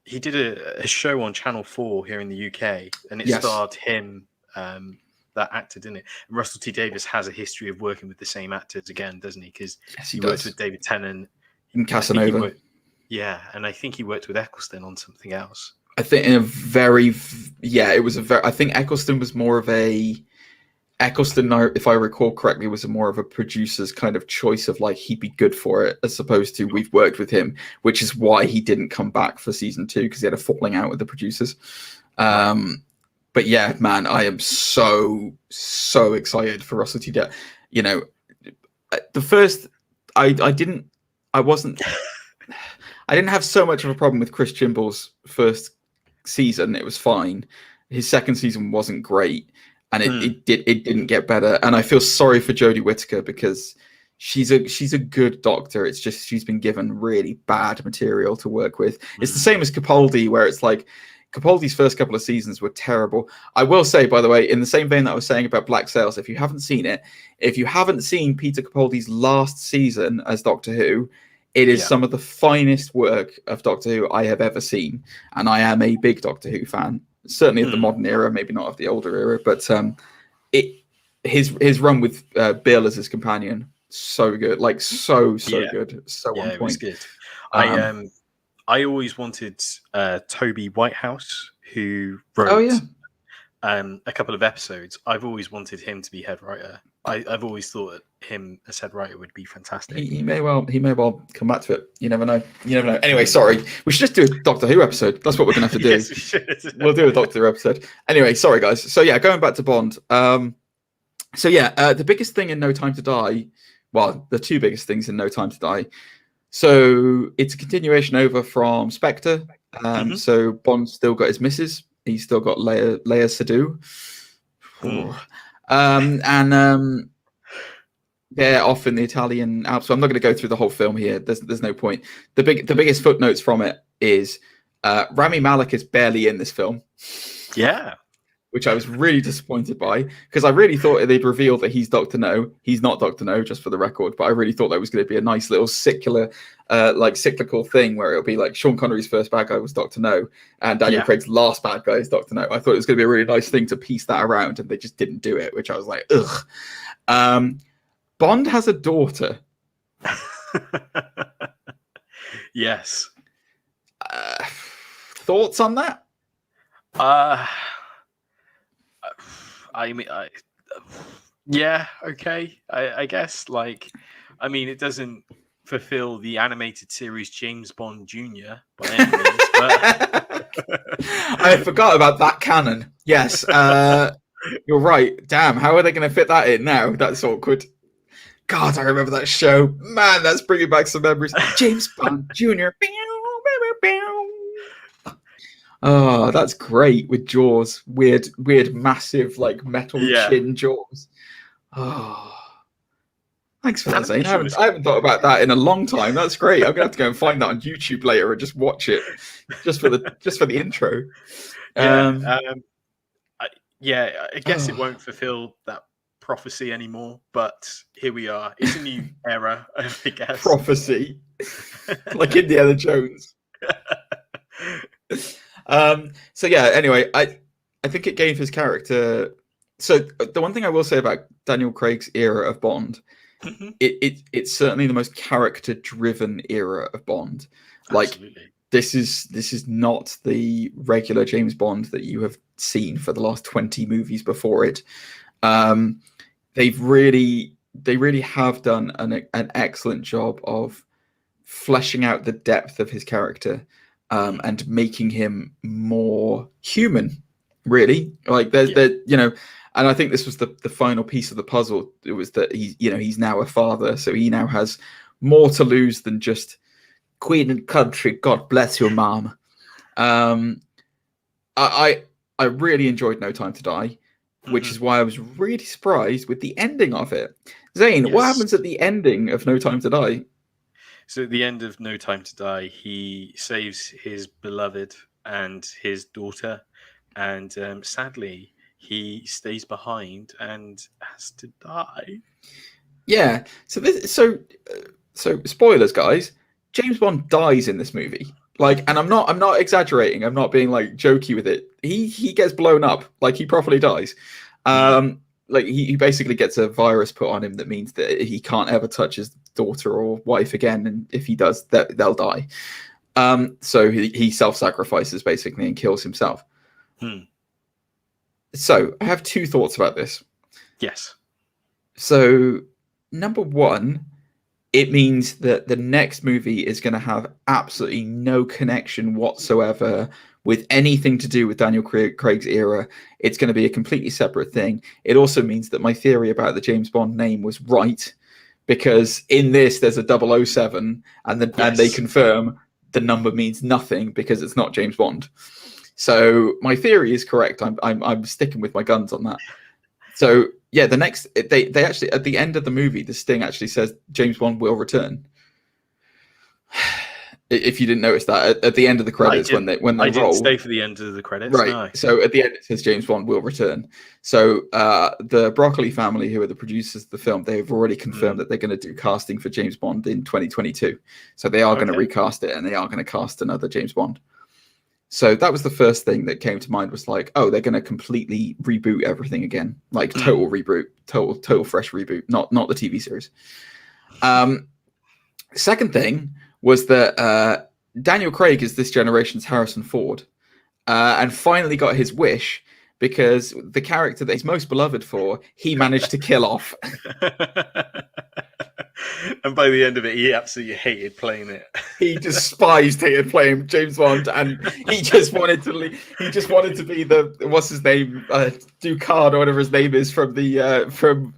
he did a show on Channel 4 here in the UK, and it starred him, that actor, didn't it? And Russell T Davies has a history of working with the same actors again, doesn't he? Because he worked with David Tennant in Casanova. And I think he worked with Eccleston on something else. I think I think Eccleston was more of Eccleston, if I recall correctly, was more of a producer's kind of choice of, like, he'd be good for it, as opposed to we've worked with him, which is why he didn't come back for season 2, because he had a falling out with the producers. But yeah, man, I am so excited for Russell T Davies. You know, the first, I didn't have so much of a problem with Chris Chimble's first season. It was fine. His second season wasn't great, and it didn't get better. And I feel sorry for Jodie Whittaker, because she's a good Doctor. It's just she's been given really bad material to work with. It's the same as Capaldi, where it's like Capaldi's first couple of seasons were terrible. I will say, by the way, in the same vein that I was saying about Black Sails, if you haven't seen Peter Capaldi's last season as Doctor Who, it is some of the finest work of Doctor Who I have ever seen, and I am a big Doctor Who fan. Certainly of the modern era, maybe not of the older era, but his run with Bill as his companion, so good, like so good, so on point. It was good. I always wanted Toby Whitehouse, who wrote a couple of episodes. I've always wanted him to be head writer. I've always thought him as head writer would be fantastic. He may well come back to it. You never know. Anyway, sorry. We should just do a Doctor Who episode. That's what we're gonna have to do. Yes, we should. We'll do a Doctor Who episode. Anyway, sorry guys. So yeah, going back to Bond. The biggest thing in No Time to Die. Well, the two biggest things in No Time to Die. So it's a continuation over from Spectre. So Bond's still got his missus. He's still got Leia Sadu. Yeah, off in the Italian Alps. So I'm not going to go through the whole film here. There's no point. The biggest footnotes from it is Rami Malek is barely in this film. Yeah. Which I was really disappointed by, because I really thought they'd reveal that he's Dr. No. He's not Dr. No, just for the record, but I really thought that was going to be a nice little cyclical thing where it'll be like Sean Connery's first bad guy was Dr. No, and Daniel Craig's last bad guy is Dr. No. I thought it was going to be a really nice thing to piece that around, and they just didn't do it, which I was like, ugh. Bond has a daughter. Yes. Thoughts on that? I mean, yeah, okay. I guess, like, I mean, it doesn't fulfill the animated series James Bond Jr. by any means, but I forgot about that canon. Yes, you're right. Damn, how are they going to fit that in now? That's awkward. God, I remember that show. Man, that's bringing back some memories. James Bond Jr. Oh, that's great with Jaws. Weird, massive, like metal chin Jaws. Oh, thanks for that, Zane. I haven't thought about that in a long time. That's great. I'm gonna have to go and find that on YouTube later and just watch it, just for the intro. I guess it won't fulfill that prophecy anymore, but here we are. It's a new era, I guess. Prophecy, like Indiana Jones. So yeah, anyway, I think it gave his character. So the one thing I will say about Daniel Craig's era of Bond, it's certainly the most character-driven era of Bond. Absolutely. Like this is not the regular James Bond that you have seen for the last 20 movies before it. They really have done an excellent job of fleshing out the depth of his character. And making him more human, really. Like there's and I think this was the final piece of the puzzle. It was that he's now a father, so he now has more to lose than just Queen and country. God bless your mom. I really enjoyed No Time to Die, which is why I was really surprised with the ending of it. Zane, what happens at the ending of No Time to Die? So at the end of No Time to Die, he saves his beloved and his daughter, and sadly, he stays behind and has to die. Yeah. So spoilers, guys. James Bond dies in this movie. Like, and I'm not exaggerating. I'm not being like jokey with it. He gets blown up. Like he properly dies. Like he basically gets a virus put on him that means that he can't ever touch his daughter or wife again, and if he does, they'll die. So he self-sacrifices basically and kills himself. So I have two thoughts about this. Yes. So number one, it means that the next movie is going to have absolutely no connection whatsoever with anything to do with Daniel Craig's era. It's going to be a completely separate thing. It also means that my theory about the James Bond name was right, because in this there's a 007 and they confirm the number means nothing because it's not James Bond. So my theory is correct. I'm sticking with my guns on that. So yeah, the next they actually at the end of the movie, the sting actually says James Bond will return. If you didn't notice that at the end of the credits, when they roll, didn't stay for the end of the credits, right? No. So at the end it says James Bond will return. So the Broccoli family, who are the producers of the film, they've already confirmed that they're going to do casting for James Bond in 2022. So they are going to recast it, and they are going to cast another James Bond. So that was the first thing that came to mind, was like, oh, they're going to completely reboot everything again, like total reboot, total fresh reboot, not the TV series. Second thing was that Daniel Craig is this generation's Harrison Ford, and finally got his wish, because the character that he's most beloved for, he managed to kill off. And by the end of it, he absolutely hated playing it. He hated playing James Bond, and he just wanted to be the, what's his name, Ducard or whatever his name is from from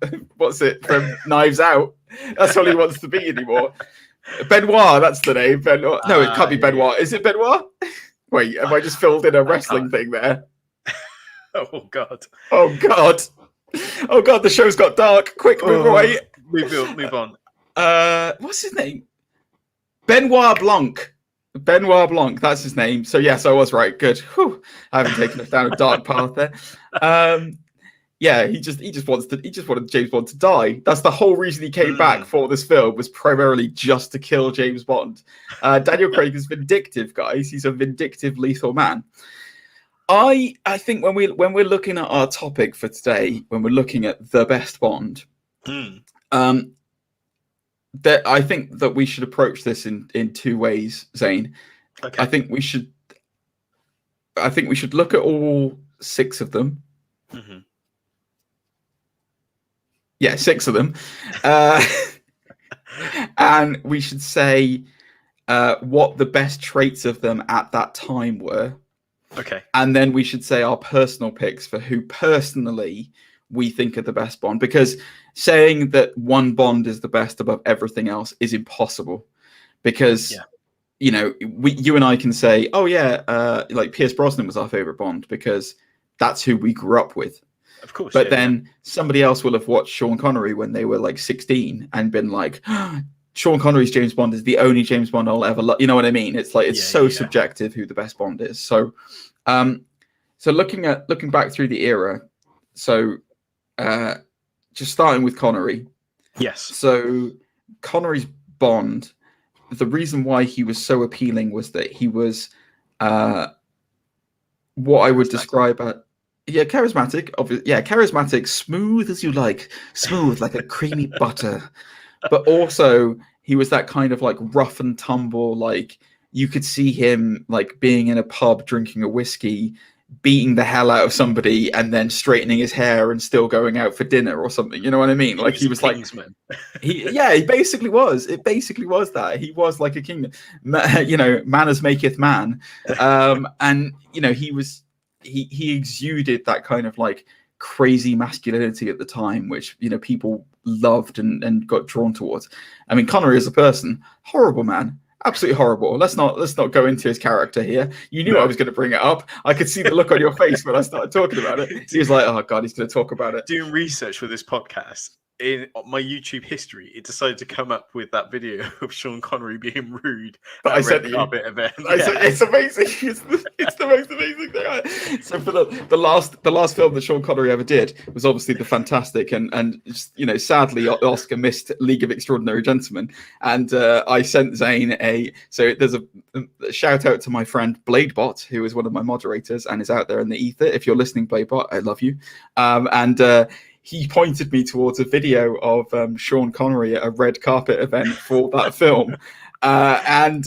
Knives Out. That's all he wants to be anymore. Benoit, that's the name. Benoit. No, it can't be Benoit. Is it Benoit? Wait, have I just filled in a wrestling thing there? Oh God. Oh God. Oh God, the show's got dark. Quick, move away. Move on. What's his name? Benoit Blanc. Benoit Blanc, that's his name. So yes, I was right. Good. Whew. I haven't taken us down a dark path there. Yeah, he just wanted James Bond to die. That's the whole reason he came back for this film, was primarily just to kill James Bond. Daniel Craig is vindictive, guys. He's a vindictive, lethal man. I think when we're looking at our topic for today, when we're looking at the best Bond, that I think that we should approach this in two ways, Zane. Okay. I think we should look at all 6 of them. Mm-hmm. Yeah, 6 of them. And we should say what the best traits of them at that time were. Okay. And then we should say our personal picks for who personally we think are the best Bond, because saying that one Bond is the best above everything else is impossible, because you and I can say, oh yeah, like Pierce Brosnan was our favorite Bond because that's who we grew up with. Of course. But then somebody else will have watched Sean Connery when they were like 16 and been like, Sean Connery's James Bond is the only James Bond I'll ever love. You know what I mean? It's like, it's so subjective who the best Bond is. So, so looking back through the era, so just starting with Connery. Yes. So Connery's Bond, the reason why he was so appealing was that he was what I would describe as charismatic. Charismatic, smooth as you like, smooth like a creamy butter. But also he was that kind of like rough and tumble, like you could see him like being in a pub drinking a whiskey, beating the hell out of somebody and then straightening his hair and still going out for dinner or something. You know what I mean? Like he was like, he basically was. It basically was that. He was like a king. Manners maketh man. And he exuded that kind of like crazy masculinity at the time, which people loved and got drawn towards. I mean, Connery as a person, horrible man. Absolutely horrible. Let's not go into his character here. You knew I was going to bring it up. I could see the look on your face when I started talking about it. He was like, "Oh God, he's going to talk about it." Doing research for this podcast, in my YouTube history, it decided to come up with that video of Sean Connery being rude at a red carpet event. It's amazing. It's the most amazing thing. So for the last film that Sean Connery ever did was obviously the fantastic and sadly Oscar missed League of Extraordinary Gentlemen. And I sent Zane there's a shout out to my friend Bladebot, who is one of my moderators and is out there in the ether. If you're listening, Bladebot, I love you. He pointed me towards a video of Sean Connery at a red carpet event for that film. And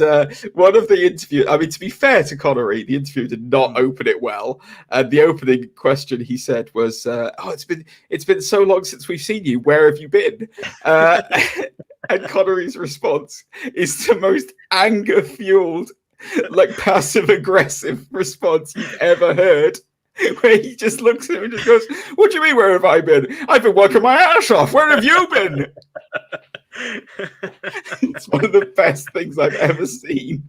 one of the interviews, I mean, to be fair to Connery, the interview did not open it well. The opening question he said was, it's been so long since we've seen you. Where have you been? And Connery's response is the most anger-fueled, like passive-aggressive response you've ever heard. Where he just looks at him and just goes, "What do you mean, where have I been? I've been working my ass off. Where have you been?" It's one of the best things I've ever seen.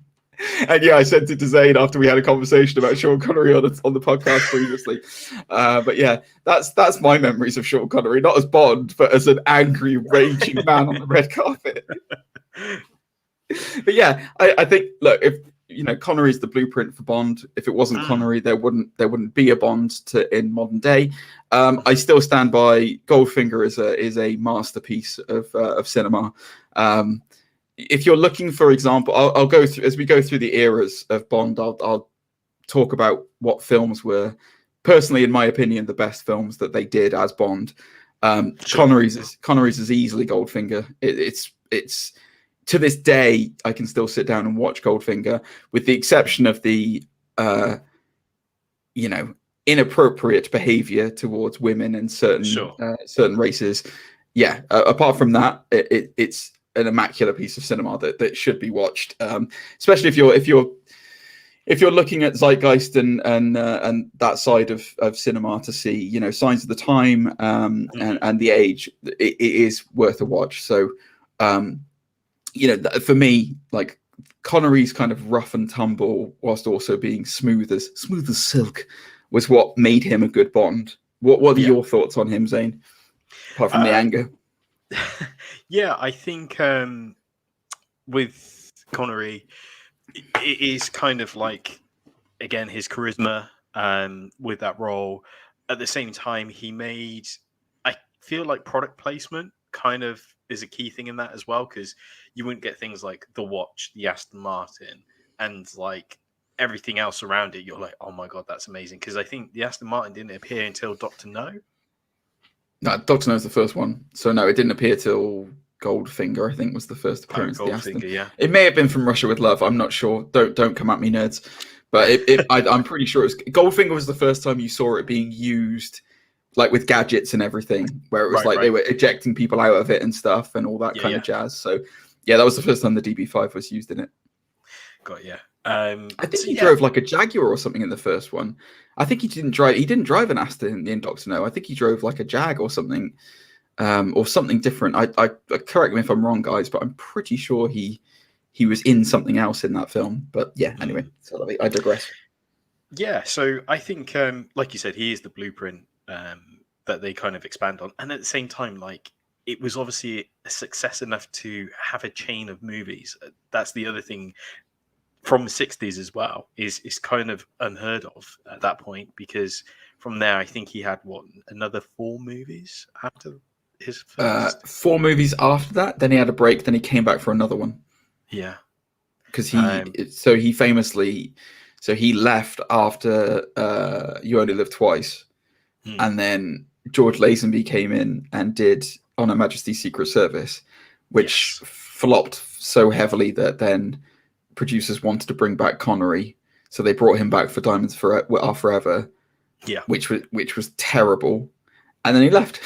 And I sent it to Zane after we had a conversation about Sean Connery on the podcast previously. But yeah, that's my memories of Sean Connery, not as Bond, but as an angry, raging man on the red carpet. But yeah, I think, look, if Connery's the blueprint for Bond. If it wasn't Connery, there wouldn't be a Bond in modern day. I still stand by Goldfinger is a masterpiece of cinema. If you're looking for example, I'll go through as we go through the eras of Bond. I'll talk about what films were personally, in my opinion, the best films that they did as Bond. Connery's is easily Goldfinger. It's to this day, I can still sit down and watch Goldfinger, with the exception of the, inappropriate behavior towards women and certain races. Yeah. Apart from that, it's an immaculate piece of cinema that should be watched. Especially if you're looking at zeitgeist and that side of cinema to see, signs of the time and the age. It is worth a watch. So. For me, like Connery's kind of rough and tumble, whilst also being smooth as silk, was what made him a good Bond. What are your thoughts on him, Zane? Apart from the anger. Yeah, I think with Connery, it is kind of like, again, his charisma with that role. At the same time, I feel like product placement kind of is a key thing in that as well, because you wouldn't get things like the watch, the Aston Martin, and like everything else around it. You're like, oh my God, that's amazing. Because I think the Aston Martin didn't appear until Dr. No. No, Doctor No's the first one. So no, it didn't appear till Goldfinger, I think, was the first appearance of the Aston. Yeah. It may have been from Russia with Love. I'm not sure. Don't come at me, nerds. But I'm pretty sure it was Goldfinger was the first time you saw it being used, like with gadgets and everything, where it was they were ejecting people out of it and stuff and all that kind of jazz. So yeah, that was the first time the DB5 was used in it. Got yeah. I think he drove like a Jaguar or something in the first one. I think he didn't drive an Aston in Doctor No. I think he drove like a Jag or something different. I correct me if I'm wrong, guys, but I'm pretty sure he was in something else in that film. But yeah, anyway, so I digress. Yeah, so I think, like you said, he is the blueprint that they kind of expand on, and at the same time, like, it was obviously a success enough to have a chain of movies. That's the other thing from the 60s as well, is kind of unheard of at that point, because from there, I think he had another 4 movies after his first? 4 movies after that, then he had a break, then he came back for another one. Yeah. Because he left after You Only Live Twice, and then George Lazenby came in and did On Her Majesty's Secret Service, which flopped so heavily that then producers wanted to bring back Connery, so they brought him back for Diamonds Are Forever, which was terrible, and then he left.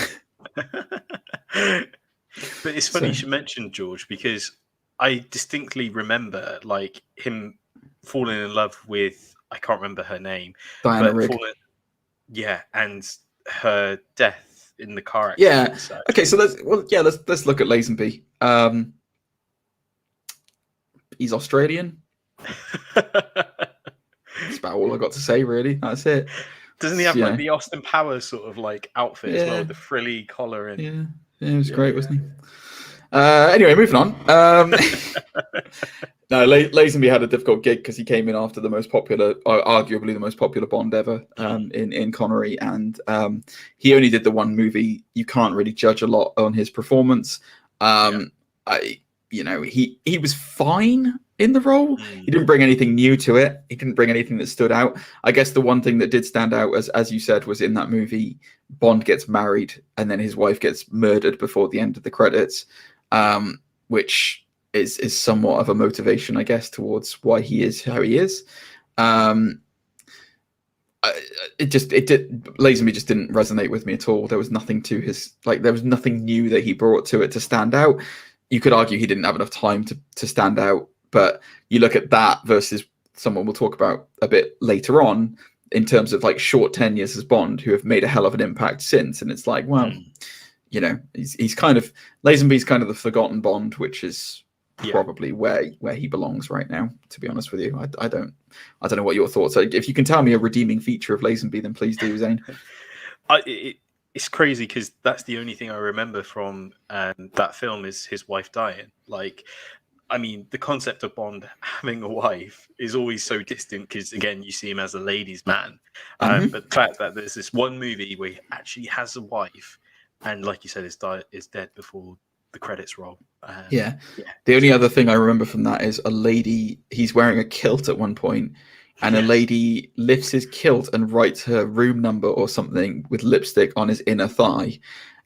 But it's funny you should mention George, because I distinctly remember like him falling in love with, I can't remember her name, Diana Rigg. And her death in the car accident. Yeah. Okay, so let's look at Lazenby. He's Australian. That's about all I got to say, really. That's it. Doesn't he have like the Austin Powers sort of like outfit as well, with the frilly collar and it was great, wasn't he? Anyway, moving on. No, Lazenby had a difficult gig because he came in after the most popular, arguably the most popular Bond ever, in Connery, and he only did the one movie. You can't really judge a lot on his performance. He was fine in the role. He didn't bring anything new to it. He didn't bring anything that stood out. I guess the one thing that did stand out, as you said, was in that movie, Bond gets married and then his wife gets murdered before the end of the credits, which is somewhat of a motivation, I guess, towards why he is how he is. Lazenby just didn't resonate with me at all. There was nothing to there was nothing new that he brought to it to stand out. You could argue he didn't have enough time to stand out, but you look at that versus someone we'll talk about a bit later on in terms of like short tenures as Bond, who have made a hell of an impact since, and it's like, well, he's kind of, Lazenby's kind of the forgotten Bond, which is probably where he belongs right now, to be honest with you. I don't know what your thoughts are. If you can tell me a redeeming feature of Lazenby, then please do, Zane. It's crazy because that's the only thing I remember from that film is his wife dying. Like, I mean, the concept of Bond having a wife is always so distant because, again, you see him as a ladies' man. But the fact that there's this one movie where he actually has a wife, and like you said, is dead before the credits roll. The only other thing I remember from that is a lady, he's wearing a kilt at one point, and a lady lifts his kilt and writes her room number or something with lipstick on his inner thigh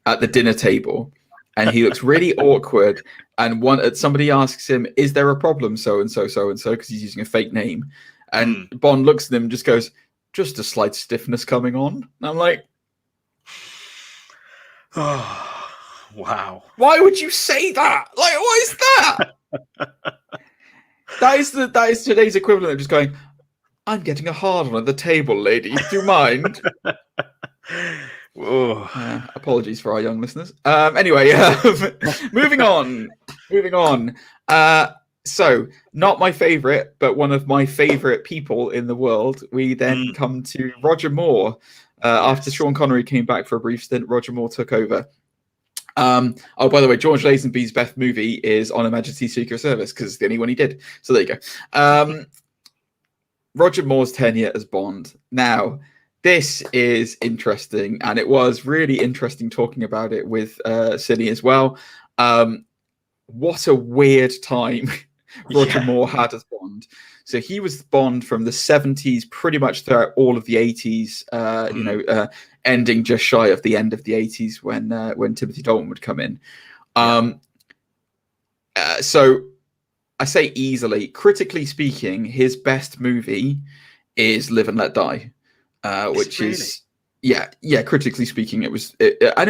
at the dinner table. And he looks really awkward. And somebody asks him, "Is there a problem, so and so, so and so?" Because he's using a fake name. And Bond looks at him and just goes, "Just a slight stiffness coming on." And I'm like, oh, wow. Why would you say that? Like, what is that? that is today's equivalent of just going, "I'm getting a hard one at the table, lady. Do you mind?" Apologies for our young listeners. Anyway, moving on. So, not my favorite, but one of my favorite people in the world. We then come to Roger Moore. After Sean Connery came back for a brief stint, Roger Moore took over. Oh, by the way, George Lazenby's best movie is On Her Majesty's Secret Service because it's the only one he did. So there you go. Roger Moore's tenure as Bond. Now, this is interesting, and it was really interesting talking about it with Cine as well. What a weird time Roger Moore had as Bond. So he was Bond from the 70s, pretty much throughout all of the 80s, ending just shy of the end of the 80s when Timothy Dalton would come in. So I say easily, critically speaking, his best movie is Live and Let Die, which really? Critically speaking, and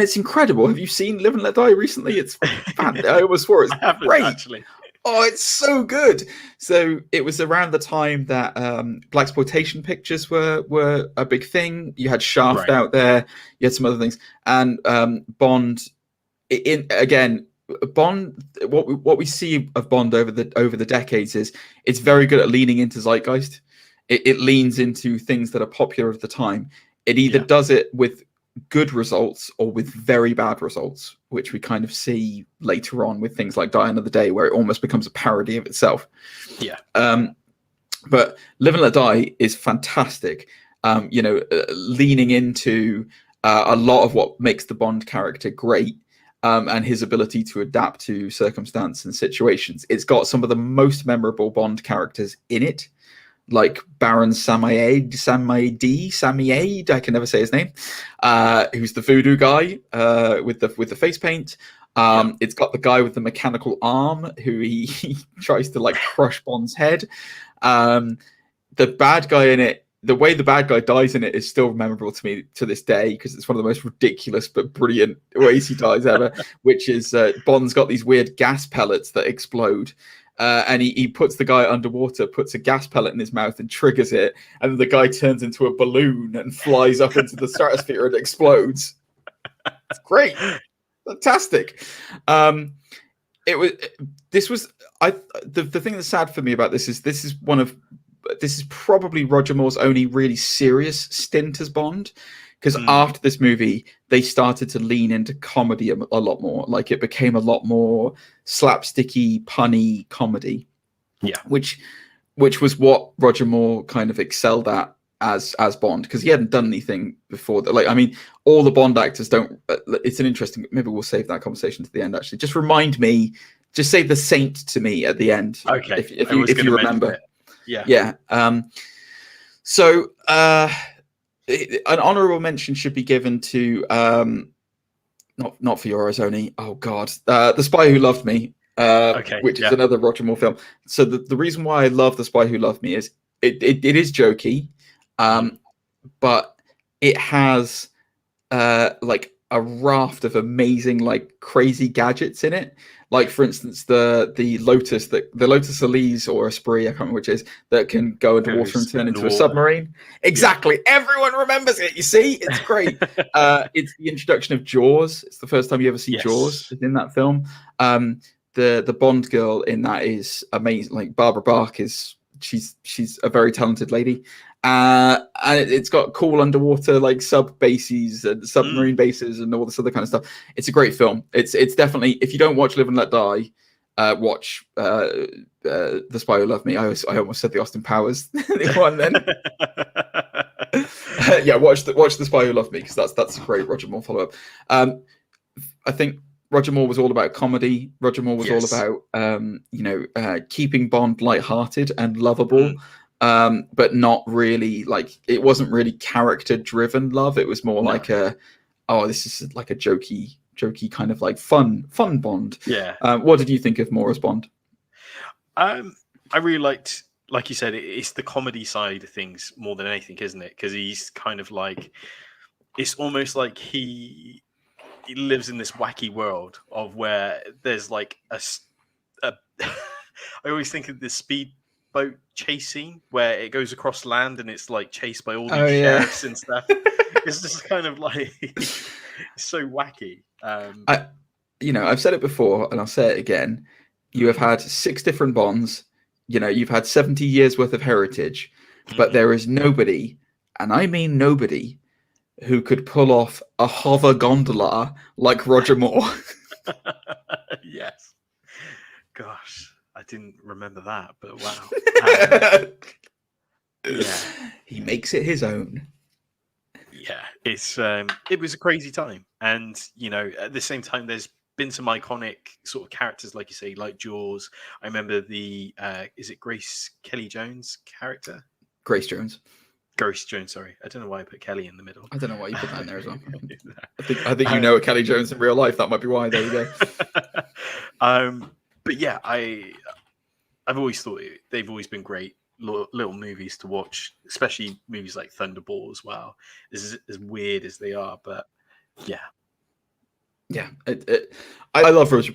it's incredible. Have you seen Live and Let Die recently? It's I almost swore it's great. Actually. Oh, it's so good. So it was around the time that blaxploitation pictures were a big thing. You had Shaft out there. You had some other things, and Bond. Bond. What we see of Bond over the decades is it's very good at leaning into zeitgeist. It leans into things that are popular at the time. It either does it with good results or with very bad results, which we kind of see later on with things like Die Another Day, where it almost becomes a parody of itself. But Live and Let Die is fantastic. Leaning into a lot of what makes the Bond character great, and his ability to adapt to circumstance and situations. It's got some of the most memorable Bond characters in it, like Baron Samedi, I can never say his name, who's the voodoo guy with the face paint. It's got the guy with the mechanical arm who he tries to crush Bond's head. The bad guy in it, the way the bad guy dies in it is still memorable to me to this day because it's one of the most ridiculous but brilliant ways he dies ever, which is Bond's got these weird gas pellets that explode. And he puts the guy underwater, puts a gas pellet in his mouth and triggers it. And then the guy turns into a balloon and flies up into the stratosphere and explodes. It's great. Fantastic. The thing that's sad for me about this is probably Roger Moore's only really serious stint as Bond. Because after this movie, they started to lean into comedy a lot more. Like it became a lot more slapsticky, punny comedy. Yeah, which was what Roger Moore kind of excelled at as Bond, because he hadn't done anything before that. All the Bond actors don't. It's an interesting. Maybe we'll save that conversation to the end. Actually, just remind me. Just say the Saint to me at the end. Okay, if you remember. Yeah. An honorable mention should be given to not for your eyes only. Oh God, The Spy Who Loved Me, which is another Roger Moore film. So the reason why I love The Spy Who Loved Me is it is jokey, but it has a raft of amazing crazy gadgets in it. Like for instance, the Lotus Elise or Esprit, I can't remember which is, that can go underwater and turn into a submarine. Exactly. Yeah. Everyone remembers it. You see, it's great. It's the introduction of Jaws. It's the first time you ever see Jaws in that film. The Bond girl in that is amazing. Barbara Bach she's a very talented lady. And it's got cool underwater sub bases and submarine bases and all this other kind of stuff. It's a great film. It's definitely, if you don't watch Live and Let Die, watch The Spy Who Loved Me. I almost said the Austin Powers one then. Watch The Spy Who Loved Me, because that's a great Roger Moore follow up. I think Roger Moore was all about comedy. Roger Moore was all about keeping Bond lighthearted and lovable. But not really it wasn't really character driven love. It was more this is a jokey kind of fun Bond. What did you think of Moore as Bond? I really liked, like you said, it's the comedy side of things more than anything, isn't it? Because he's kind of it's almost like he lives in this wacky world of where there's I always think of this speedboat chase scene where it goes across land and it's chased by all these sheriffs and stuff. It's just kind of it's so wacky. I've said it before and I'll say it again. You have had 6 different Bonds. You've had 70 years worth of heritage, but there is nobody, and I mean nobody, who could pull off a hover gondola like Roger Moore. Yes. Gosh, I didn't remember that, but wow. Yeah, he makes it his own. Yeah, it was a crazy time, and at the same time, there's been some iconic sort of characters, like you say, like Jaws. I remember the is it Grace Kelly Jones character? Grace Jones, sorry. I don't know why I put Kelly in the middle. I don't know why you put that in there as well. I think you know Kelly Jones in real life. That might be why. There you go. But yeah, I've always thought they've always been great little movies to watch, especially movies like Thunderball as well. As weird as they are, but yeah. I love Roger.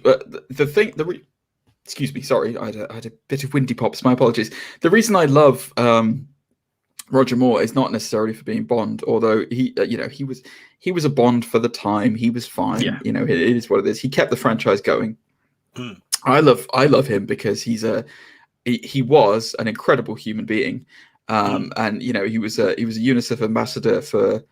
Excuse me, sorry, I had a bit of windy pops. My apologies. The reason I love Roger Moore is not necessarily for being Bond, although he was a Bond for the time. He was fine. Yeah. It is what it is. He kept the franchise going. I love him because he was an incredible human being, and he was a UNICEF ambassador for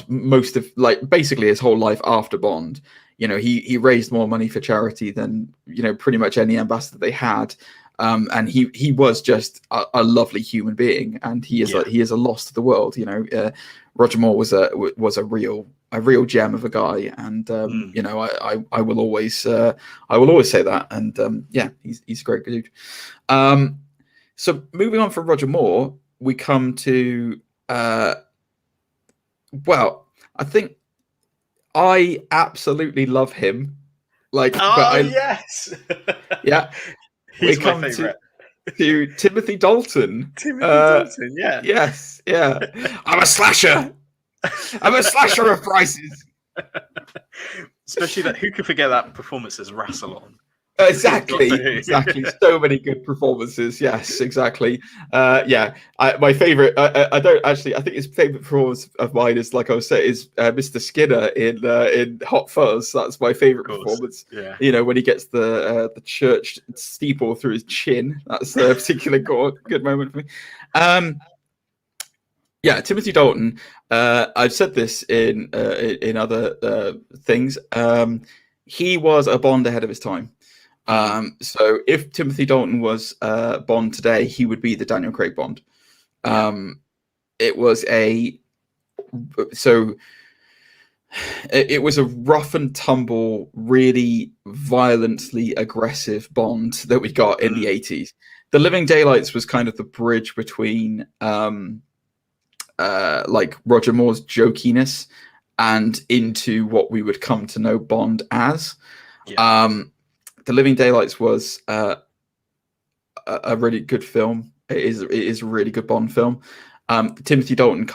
most of basically his whole life after Bond. He raised more money for charity than pretty much any ambassador they had. And he was just a lovely human being, and he is a loss to the world. Roger Moore was a real gem of a guy, and I will always say that. And he's a great dude. So moving on from Roger Moore, we come to I think I absolutely love him. Yes, yeah. He's my favorite. To Timothy Dalton. Dalton, yeah. Yes, yeah. I'm a slasher. I'm a slasher of prices. Especially that, who could forget that performance as Rassilon? Exactly. So many good performances. Yes, exactly. My favorite. I don't actually. I think his favorite performance of mine is, like I was saying, is Mr. Skinner in Hot Fuzz. That's my favorite performance. Yeah. When he gets the church steeple through his chin. That's a particular good moment for me. Timothy Dalton. I've said this in other things. He was a Bond ahead of his time. So if Timothy Dalton was Bond today, he would be the Daniel Craig Bond. It was a rough and tumble, really violently aggressive Bond that we got in the 80s. The Living Daylights was kind of the bridge between Roger Moore's jokiness and into what we would come to know Bond as. The Living Daylights was a really good film. It is a really good Bond film. Timothy Dalton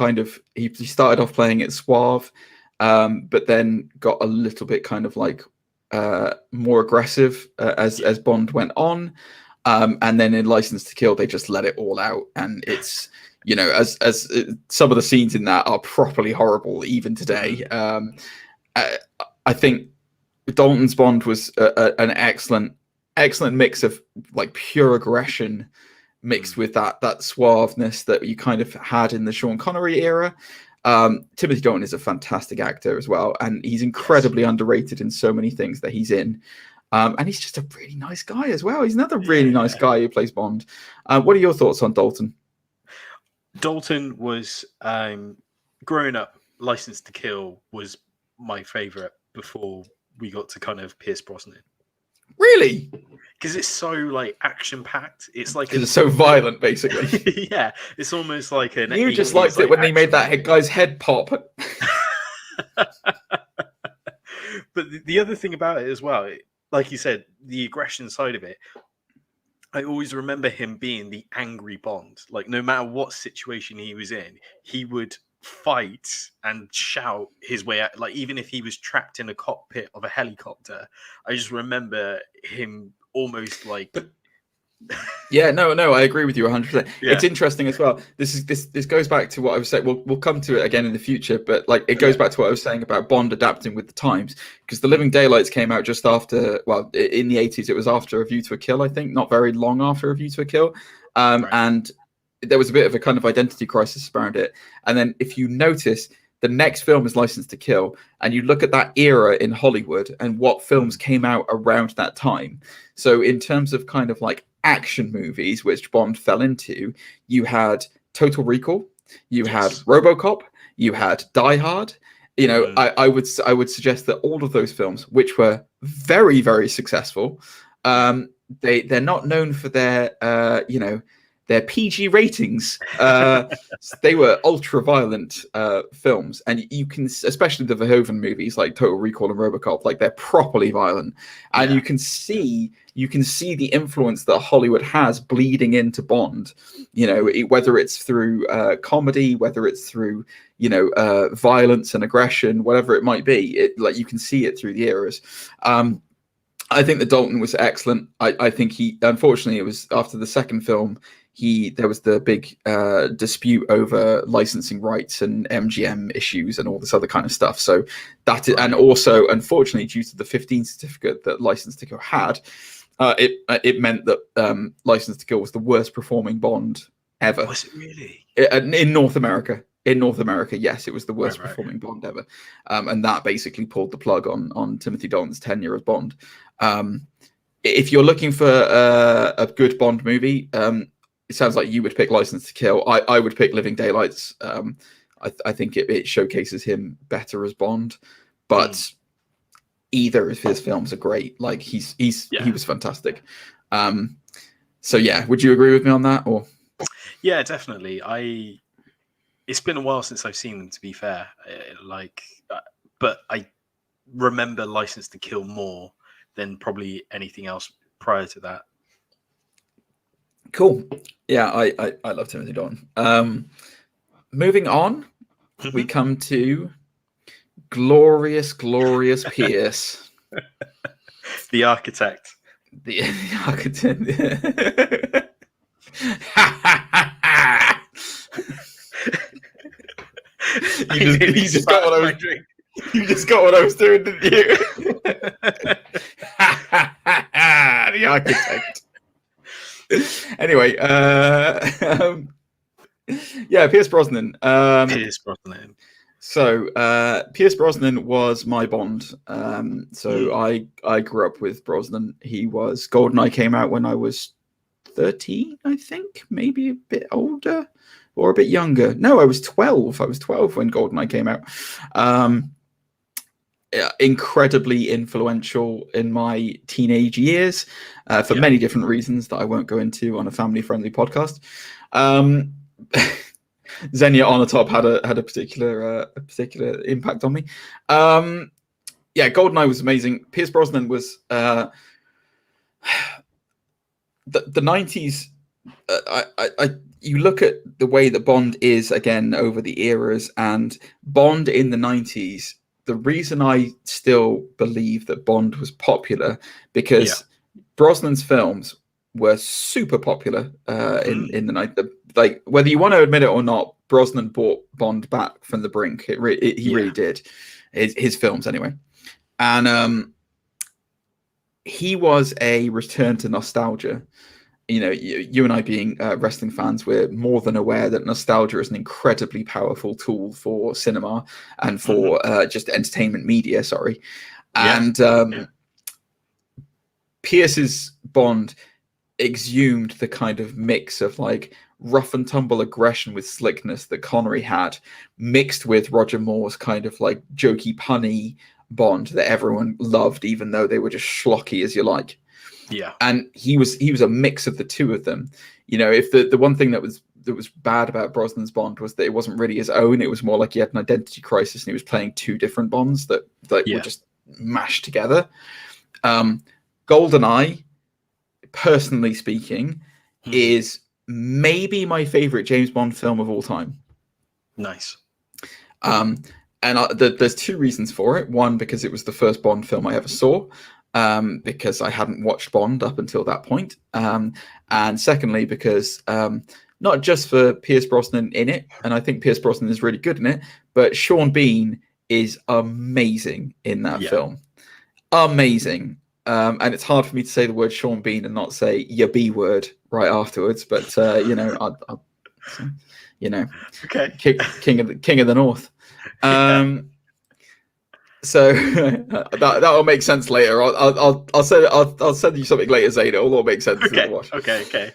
he started off playing it suave, but then got a little bit kind of more aggressive as Bond went on. And then in License to Kill, they just let it all out, and it's as some of the scenes in that are properly horrible even today. I think Dalton's Bond was an excellent mix of pure aggression mixed with that suaveness that you kind of had in the Sean Connery era. Timothy Dalton is a fantastic actor as well, and he's incredibly underrated in so many things that he's in. And he's just a really nice guy as well. He's another really nice guy who plays Bond. What are your thoughts on Dalton? Dalton was growing up. License to Kill was my favorite before we got to kind of Pierce Brosnan. Really? Because it's so action packed. It's because it's so violent, basically. Yeah, it's almost like an. You just liked it when they made that guy's head pop. But the other thing about it as well, like you said, the aggression side of it. I always remember him being the angry Bond. No matter what situation he was in, he would fight and shout his way out. Even if he was trapped in a cockpit of a helicopter, I just remember him almost I agree with you 100%. It's interesting as well. This goes back to what I was saying. We'll come to it again in the future, but it goes back to what I was saying about Bond adapting with the times, because The Living Daylights came out just after, in the 80s, it was after A View to a Kill, I think, not very long after A View to a Kill. And there was a bit of a kind of identity crisis around it. And then if you notice, The next film is License to Kill, and you look at that era in Hollywood and what films came out around that time. So in terms of kind of like action movies, which Bond fell into, you had Total Recall, you had RoboCop, you had Die Hard. You know, I would suggest that all of those films, which were very, very successful, they're not known for their their PG ratings. They were ultra violent films, and you can, especially the Verhoeven movies like Total Recall and RoboCop, like they're properly violent, and you can see the influence that Hollywood has bleeding into Bond. You know, whether it's through comedy, whether it's through violence and aggression, whatever it might be. Like you can see it through the eras. I think that Dalton was excellent. I think unfortunately, it was after the second film. There was the big dispute over licensing rights and MGM issues and all this other kind of stuff. So and also, unfortunately, due to the 15 certificate that License to Kill had, it meant that License to Kill was the worst performing Bond ever. Was it really? In North America? In North America, yes, it was the worst performing Bond ever. And that basically pulled the plug on Timothy Dalton's tenure as Bond. If you're looking for a good Bond movie, it sounds like you would pick License to Kill. I would pick Living Daylights. I think it showcases him better as Bond, but either of his films are great. Like he was fantastic. So yeah, would you agree with me on that? Or yeah, definitely. It's been a while since I've seen them, to be fair. But I remember License to Kill more than probably anything else prior to that. Cool. Yeah, I love Timothy Dalton. Moving on, we come to glorious Pierce. The architect. The architect. You just got what I was doing. You just got what I was doing, didn't you? The architect. Anyway, Pierce Brosnan. Pierce Brosnan. So Pierce Brosnan was my Bond. So I grew up with Brosnan. He was GoldenEye came out when I was 13, I think, maybe a bit older or a bit younger. No, I was 12. I was 12 when GoldenEye came out. Incredibly influential in my teenage years for many different reasons that I won't go into on a family-friendly podcast. Xenia on the top had a particular impact on me. GoldenEye was amazing. Pierce Brosnan was the 90s. You look at the way that Bond is again over the eras, and Bond in the 90s. The reason I still believe that Bond was popular because Brosnan's films were super popular in the night. Like whether you want to admit it or not, Brosnan brought Bond back from the brink. He really did. His films anyway, and he was a return to nostalgia. You and I being wrestling fans, we're more than aware that nostalgia is an incredibly powerful tool for cinema and for just entertainment media. And Pierce's Bond exhumed the kind of mix of like rough and tumble aggression with slickness that Connery had, mixed with Roger Moore's kind of like jokey, punny Bond that everyone loved, even though they were just schlocky as you like. Yeah, and he was a mix of the two of them. If the one thing that was bad about Brosnan's Bond was that it wasn't really his own. It was more like he had an identity crisis, and he was playing two different Bonds that were just mashed together. GoldenEye, personally speaking, is maybe my favorite James Bond film of all time. Nice. And there's two reasons for it. One, because it was the first Bond film I ever saw. Because I hadn't watched Bond up until that point. And secondly, because not just for Pierce Brosnan in it, and I think Pierce Brosnan is really good in it, but Sean Bean is amazing in that film. Amazing. And it's hard for me to say the word Sean Bean and not say your B word right afterwards, but okay, King of the North. So that will make sense later. I'll send you something later, Zane. It'll all make sense. Okay.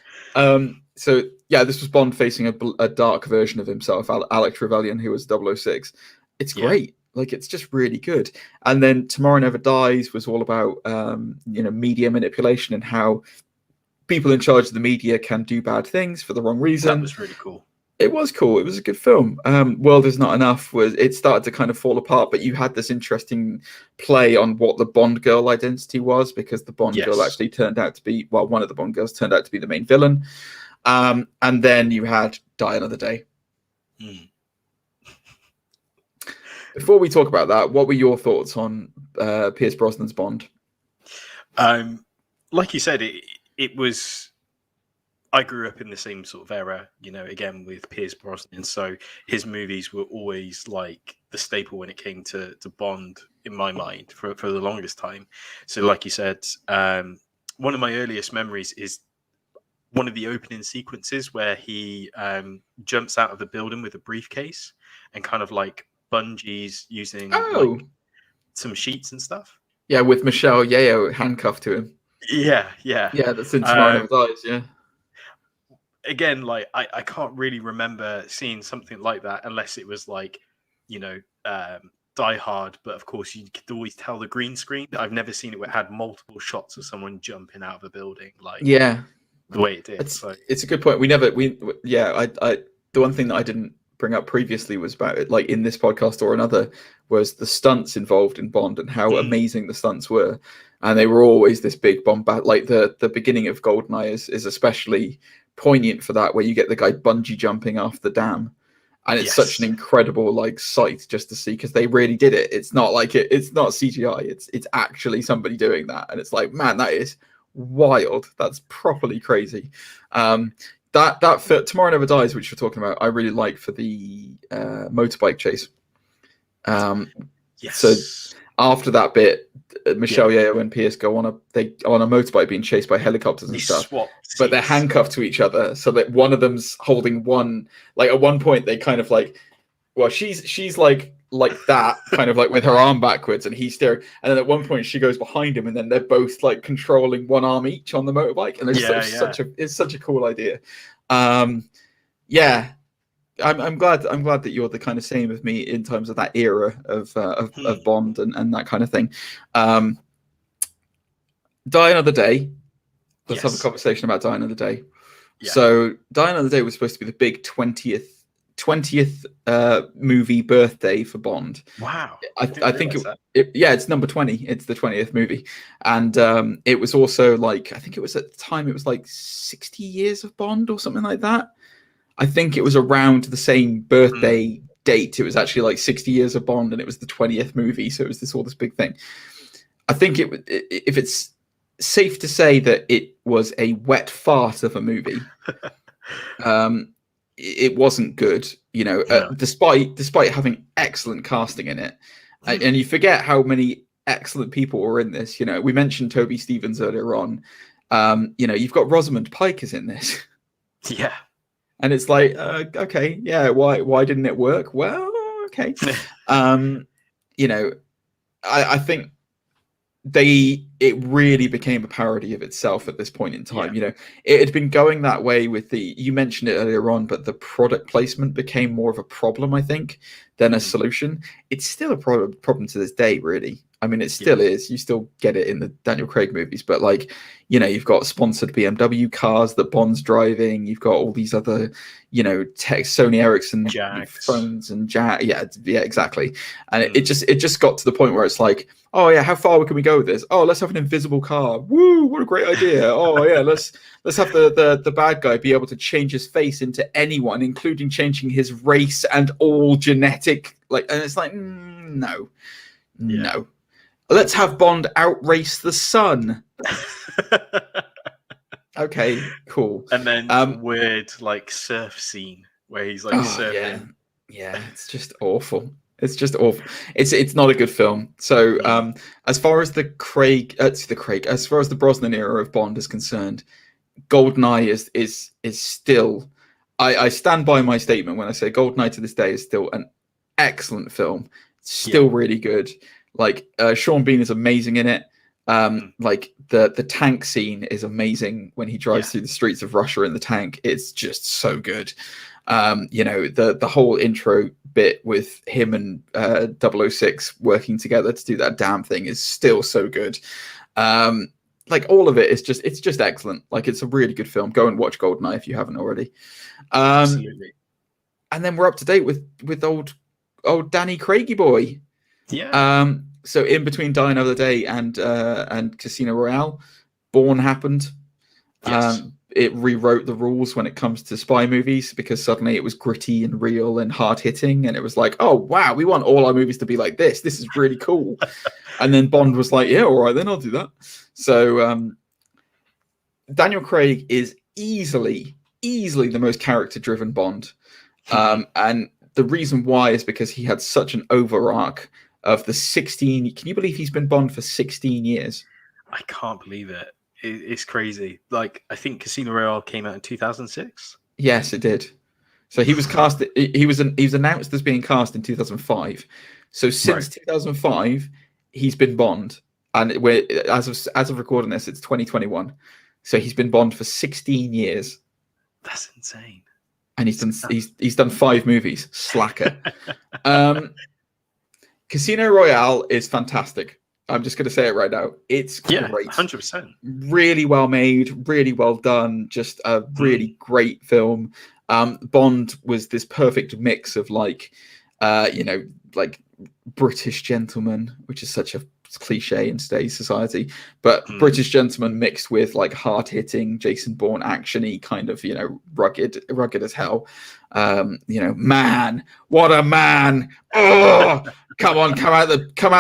So yeah, this was Bond facing a dark version of himself, Alex Trevelyan, who was 006. It's great. Like, it's just really good. And then Tomorrow Never Dies was all about media manipulation and how people in charge of the media can do bad things for the wrong reason. That was really cool. It was cool. It was a good film. World Is Not Enough it started to kind of fall apart, but you had this interesting play on what the Bond girl identity was, because the Bond girl actually turned out to be, one of the Bond girls turned out to be the main villain. And then you had Die Another Day. Before we talk about that, what were your thoughts on Pierce Brosnan's Bond? Like you said, it was. I grew up in the same sort of era, again with Pierce Brosnan. So his movies were always like the staple when it came to Bond in my mind for the longest time. So like you said, one of my earliest memories is one of the opening sequences where he jumps out of the building with a briefcase and kind of like bungees using like, some sheets and stuff. Yeah, with Michelle Yeoh handcuffed to him. Yeah. Yeah, that's in Tomorrow Never Dies, yeah. Again, like I can't really remember seeing something like that unless it was like, Die Hard. But of course, you could always tell the green screen. I've never seen it where it had multiple shots of someone jumping out of a building, like the way it did. It's a good point. The one thing that I didn't bring up previously was about it, like in this podcast or another, was the stunts involved in Bond and how amazing the stunts were, and they were always this big bombast. Like the beginning of GoldenEye is especially poignant for that, where you get the guy bungee jumping off the dam, and it's such an incredible like sight just to see, because they really did it. It's not like it's not CGI. It's actually somebody doing that, and it's like, man, that is wild. That's properly crazy. That for Tomorrow Never Dies, which you're talking about, I really like for the motorbike chase. So after that bit, Michelle Yeoh and Pierce go on a motorbike being chased by helicopters and stuff. But they're handcuffed to each other, so that one of them's holding one. Like at one point, they kind of like, she's like that, kind of like with her arm backwards, and he's staring. And then at one point, she goes behind him, and then they're both like controlling one arm each on the motorbike. And it's such a cool idea. I'm glad that you're the kind of same with me in terms of that era of Bond and that kind of thing. Die Another Day. Let's have a conversation about Die Another Day. Yeah. So Die Another Day was supposed to be the big 20th movie birthday for Bond. Wow. I think it's number 20. It's the 20th movie. And it was also like, I think it was at the time, it was like 60 years of Bond or something like that. I think it was around the same birthday date. It was actually like 60 years of Bond, and it was the 20th movie. So it was this big thing. I think if it's safe to say that it was a wet fart of a movie, it wasn't good, despite having excellent casting in it. And you forget how many excellent people were in this. We mentioned Toby Stephens earlier on. You've got Rosamund Pike is in this. Yeah. And it's like, okay, yeah, why didn't it work? Well, okay. I think it really became a parody of itself at this point in time. It had been going that way with you mentioned it earlier on, but the product placement became more of a problem, I think, than a solution. It's still a problem to this day, really. I mean, it still is. You still get it in the Daniel Craig movies, but you've got sponsored BMW cars that Bond's driving. You've got all these other, Sony Ericsson phones and yeah, exactly. And it just got to the point where it's like, oh yeah, how far can we go with this? Oh, let's have an invisible car. Woo, what a great idea. Oh yeah, let's have the bad guy be able to change his face into anyone, including changing his race and all genetic. And it's like, no. Let's have Bond outrace the sun. Okay, cool. And then weird surf scene where he's surfing. Yeah, it's just awful. It's just awful. It's not a good film. So as far as as far as the Brosnan era of Bond is concerned, GoldenEye is still. I stand by my statement when I say GoldenEye to this day is still an excellent film. Still really good. Like Sean Bean is amazing in it. Like the tank scene is amazing when he drives through the streets of Russia in the tank. It's just so good. You know, the whole intro bit with him and 006 working together to do that damn thing is still so good. Like all of it is it's just excellent. Like it's a really good film. Go and watch Goldeneye if you haven't already. Absolutely. And then we're up to date with old Danny Craigie boy. Yeah. So in between Die Another Day and Casino Royale, Bourne happened. Yes. It rewrote the rules when it comes to spy movies because suddenly it was gritty and real and hard hitting, and it was like, oh wow, we want all our movies to be like this. This is really cool. And then Bond was like, yeah, all right, then I'll do that. So Daniel Craig is easily the most character-driven Bond, and the reason why is because he had such an over arc of the 16. Can you believe he's been Bond for 16 years? I can't believe it. It's crazy. Like, I think Casino Royale came out in 2006. Yes, it did. So he was cast. He was announced as being cast in 2005. So since 2005, he's been Bond, and as of recording this, it's 2021. So he's been Bond for 16 years. That's insane. And he's done 5 movies. Slacker. Casino Royale is fantastic. I'm just going to say it right now. It's great. 100%. Really well made, really well done. Just a really great film. Bond was this perfect mix of like British gentleman, which is such a cliche in today's society, but British gentleman mixed with like hard-hitting Jason Bourne actiony kind of, rugged as hell. Man, what a man! Oh, come out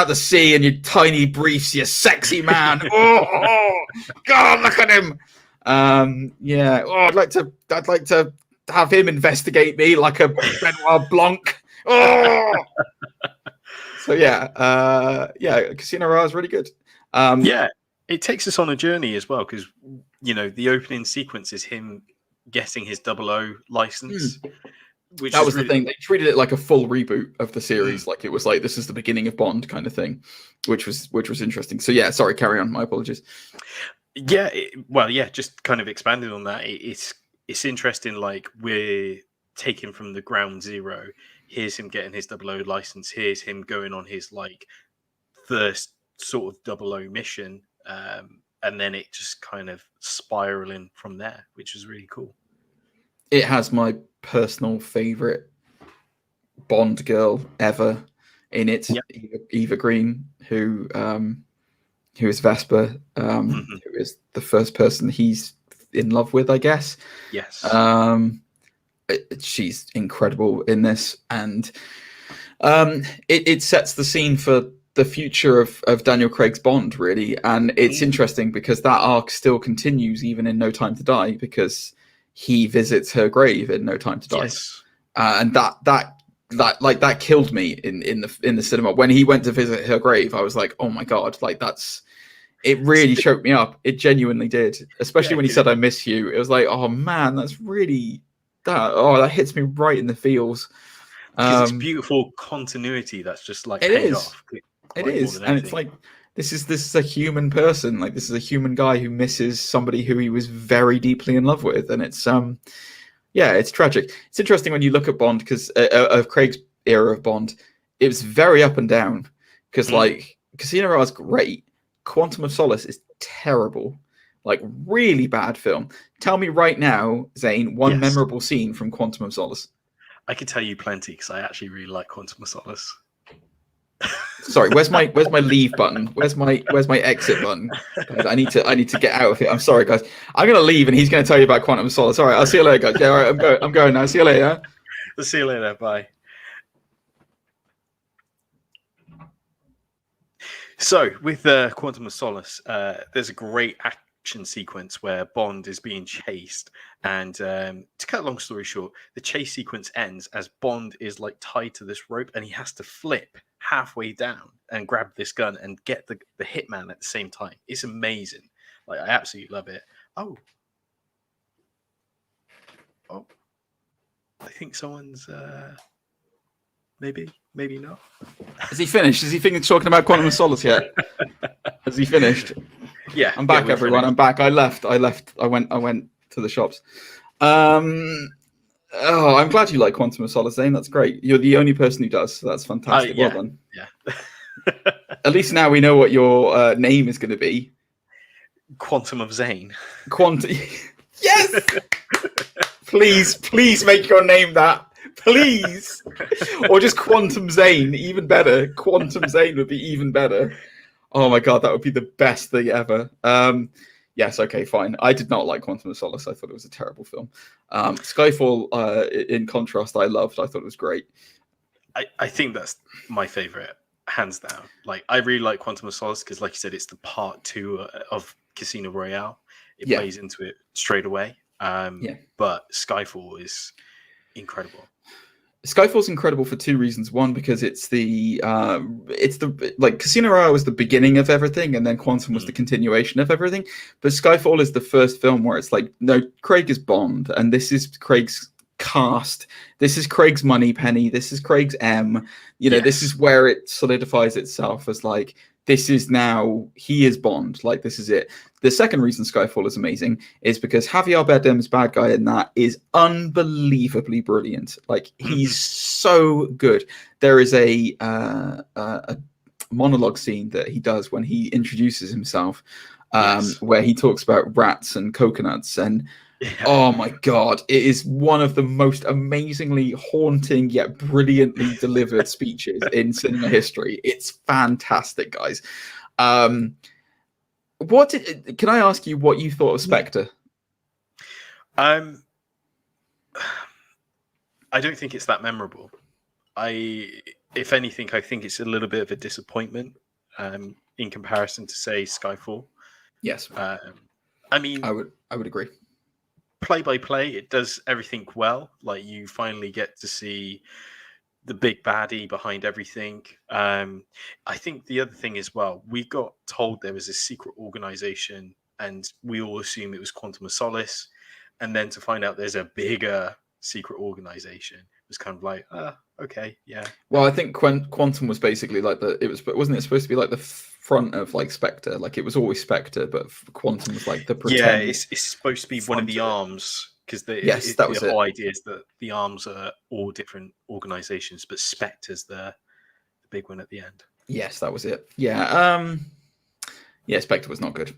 the sea in your tiny briefs, you sexy man! Oh, God, look at him! I'd like to have him investigate me like a Benoit Blanc. Oh. So Casino Royale is really good. It takes us on a journey as well because the opening sequence is him getting his 00 license. Which that was really the thing. They treated it like a full reboot of the series, like it was like this is the beginning of Bond kind of thing, which was interesting. So sorry, carry on. My apologies. Just kind of expanding on that. It's interesting. Like we're taken from the ground zero. Here's him getting his 00 license. Here's him going on his like first sort of 00 mission, and then it just kind of spiraling from there, which is really cool. It has my personal favorite Bond girl ever in it, Eva Green, who is Vesper, who is the first person he's in love with, I guess. Yes. She's incredible in this, and it sets the scene for the future of Daniel Craig's Bond, really. And it's interesting because that arc still continues even in No Time to Die, because he visits her grave in No Time to Die. Yes. And that killed me in the cinema when he went to visit her grave. I was like, oh my God, like it really choked me up. It genuinely did, especially when he said, "I miss you." It was like, oh man, that's really that hits me right in the feels. Because it's beautiful continuity that's just like it paid is. off. It is, and it's like this is a human person. Like this is a human guy who misses somebody who he was very deeply in love with, and it's it's tragic. It's interesting when you look at Bond because of Craig's era of Bond, it was very up and down. Because like Casino Royale is great, Quantum of Solace is terrible, like really bad film. Tell me right now, Zane, one memorable scene from Quantum of Solace. I could tell you plenty because I actually really like Quantum of Solace. Sorry, where's my leave button? Where's my exit button? Guys, I need to get out of here. I'm sorry, guys. I'm gonna leave, and he's gonna tell you about Quantum of Solace. All right, I'll see you later, guys. Yeah, all right, I'm going now. See you later. I'll see you later. Bye. So with Quantum of Solace, there's a great action sequence where Bond is being chased, and to cut a long story short, the chase sequence ends as Bond is like tied to this rope, and he has to flip halfway down and grab this gun and get the hitman at the same time. It's amazing. Like I absolutely love it. Oh, I think someone's maybe not. Has he finished? Is he talking about Quantum of Solace yet? Has he finished? Yeah, I'm back, everyone. Finished. I'm back. I left. I went to the shops. I'm glad you like Quantum of Solace, Zane. That's great. You're the only person who does, so that's fantastic. Yeah, well done. Yeah. At least now we know what your name is going to be. Quantum of Zane. Yes! Please make your name that. Please. Or just Quantum Zane, even better. Quantum Zane would be even better. Oh my god, that would be the best thing ever. Yes, okay, fine. I did not like Quantum of Solace. I thought it was a terrible film. Skyfall, in contrast, I loved. I thought it was great. I think that's my favorite, hands down. Like, I really like Quantum of Solace because, like you said, it's the part 2 of Casino Royale. It plays into it straight away. But Skyfall is incredible. Skyfall's incredible for 2 reasons. One, because it's the like Casino Royale was the beginning of everything, and then Quantum was the continuation of everything. But Skyfall is the first film where it's like, no, Craig is Bond, and this is Craig's cast. This is Craig's Moneypenny. This is Craig's M. This is where it solidifies itself as like, this is now, he is Bond. Like, this is it. The second reason Skyfall is amazing is because Javier Bardem's bad guy in that is unbelievably brilliant. Like, he's so good. There is a monologue scene that he does when he introduces himself, where he talks about rats and coconuts, and oh my god, it is one of the most amazingly haunting yet brilliantly delivered speeches in cinema history. It's fantastic, guys. Can I ask you what you thought of Spectre? I don't think it's that memorable. If anything, I think it's a little bit of a disappointment in comparison to, say, Skyfall. Yes. I mean, I would agree. Play by play, it does everything well. Like, you finally get to see the big baddie behind everything. I think the other thing as well, we got told there was a secret organization, and we all assume it was Quantum of Solace, and then to find out there's a bigger secret organization, it was kind of like, okay, yeah. Well, I think Quantum was basically like wasn't it supposed to be like the front of like Spectre? Like, it was always Spectre, but Quantum was like the pretend. Yeah, it's supposed to be one of the arms, because the whole idea is that the arms are all different organizations, but Spectre's the big one at the end. Yes, that was it. Yeah, Spectre was not good,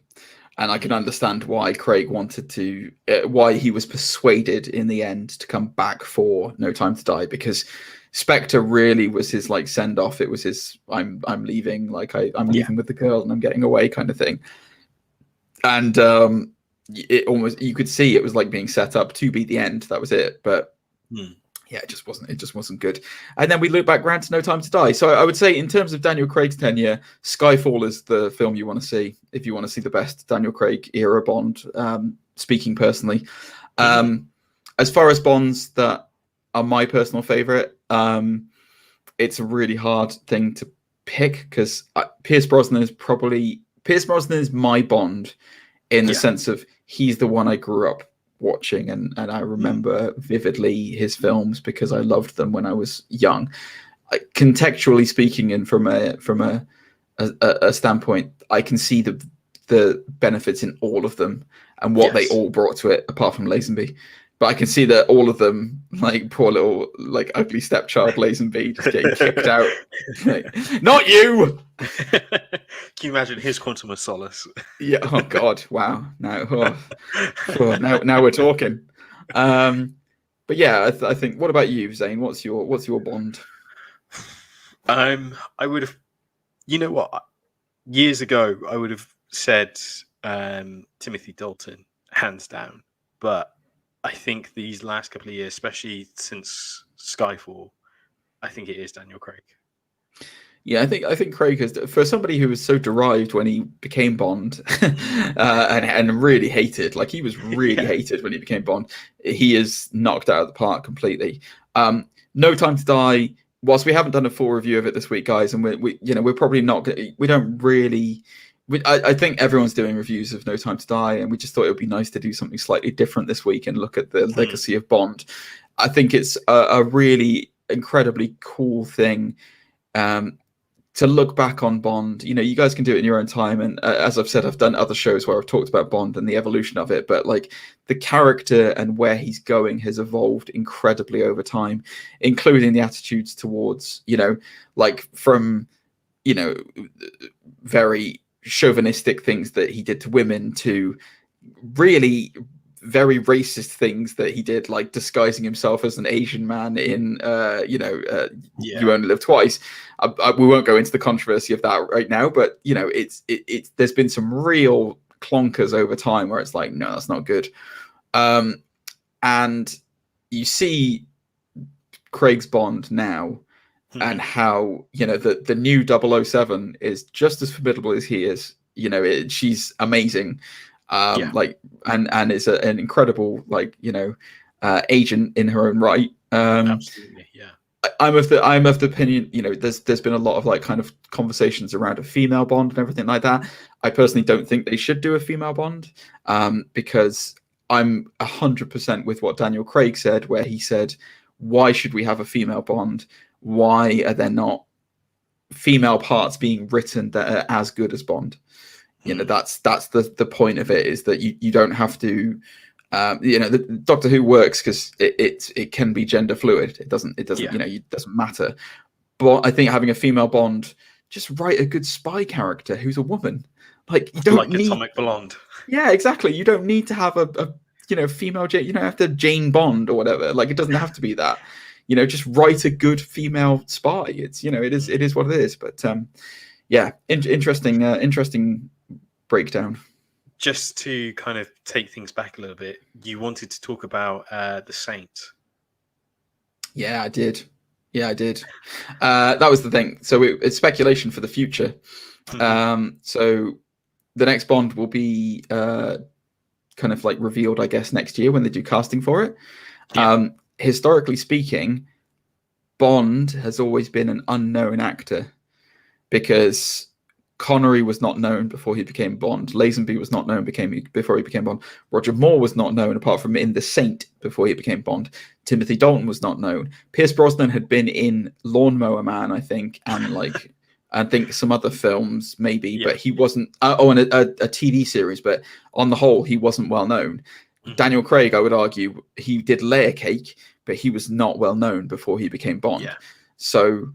and I can understand why Craig wanted to, why he was persuaded in the end to come back for No Time to Die, because Spectre really was his like send off. It was his I'm leaving, like I'm leaving with the girl and I'm getting away kind of thing. And it almost, you could see it was like being set up to be the end. That was it. But yeah, it just wasn't good. And then we look back around to No Time to Die. So I would say, in terms of Daniel Craig's tenure, Skyfall is the film you want to see if you want to see the best Daniel Craig era Bond, speaking personally. As far as Bonds that are my personal favorite, it's a really hard thing to pick, because Pierce Brosnan is my Bond in the sense of he's the one I grew up watching, and I remember vividly his films because I loved them when I was young. Contextually speaking, and from a standpoint, I can see the benefits in all of them and what they all brought to it, apart from Lazenby. But I can see that all of them, like poor little, like ugly stepchild Lazenby, just getting kicked out. Like, not you! Can you imagine his Quantum of Solace? Yeah. Oh God. Wow. Now we're talking. But yeah, I think. What about you, Zane? What's your Bond? I would have. You know what? Years ago, I would have said Timothy Dalton, hands down. But I think these last couple of years, especially since Skyfall, I think it is Daniel Craig. Yeah, I think Craig is, for somebody who was so derived when he became Bond, and really hated, like he was really hated when he became Bond. He is knocked out of the park completely. No Time to Die. Whilst we haven't done a full review of it this week, guys, and we're probably not. We don't really. I think everyone's doing reviews of No Time to Die, and we just thought it would be nice to do something slightly different this week and look at the legacy of Bond. I think it's a really incredibly cool thing to look back on Bond. You know, you guys can do it in your own time, and as I've said, I've done other shows where I've talked about Bond and the evolution of it, but like the character and where he's going has evolved incredibly over time, including the attitudes towards, you know, like from, you know, very chauvinistic things that he did to women to really very racist things that he did, like disguising himself as an Asian man in You Only Live Twice. We won't go into the controversy of that right now, but you know, it's there's been some real clonkers over time where it's like, no, that's not good. And you see Craig's Bond now, and how, you know, the new 007 is just as formidable as he is. You know, she's amazing. Like, and is an incredible, like, you know, agent in her own right. Absolutely, yeah. I'm of the opinion, you know, there's been a lot of like kind of conversations around a female Bond and everything like that. I personally don't think they should do a female Bond, because I'm 100% with what Daniel Craig said, where he said, why should we have a female Bond? Why are there not female parts being written that are as good as Bond? You know, that's the point of it, is that you don't have to, you know, the Doctor Who works because it can be gender fluid. It doesn't you know, it doesn't matter. But I think having a female Bond, just write a good spy character who's a woman. Like, you don't need Atomic Blonde. Yeah, exactly. You don't need to have a you know, female Jane. You don't have to Jane Bond or whatever. Like, it doesn't have to be that. You know, just write a good female spy. It's, you know, it is what it is. But yeah, interesting breakdown. Just to kind of take things back a little bit, you wanted to talk about the Saint. Yeah, I did. That was the thing. So it's speculation for the future. So the next Bond will be kind of like revealed, I guess, next year when they do casting for it. Historically speaking, Bond has always been an unknown actor, because Connery was not known before he became Bond. Lazenby was not known before he became Bond. Roger Moore was not known, apart from in The Saint, before he became Bond. Timothy Dalton was not known. Pierce Brosnan had been in Lawnmower Man, I think, and like I think some other films maybe, but he wasn't. And a TV series, but on the whole, he wasn't well known. Daniel Craig, I would argue, he did Layer Cake, but he was not well known before he became Bond. So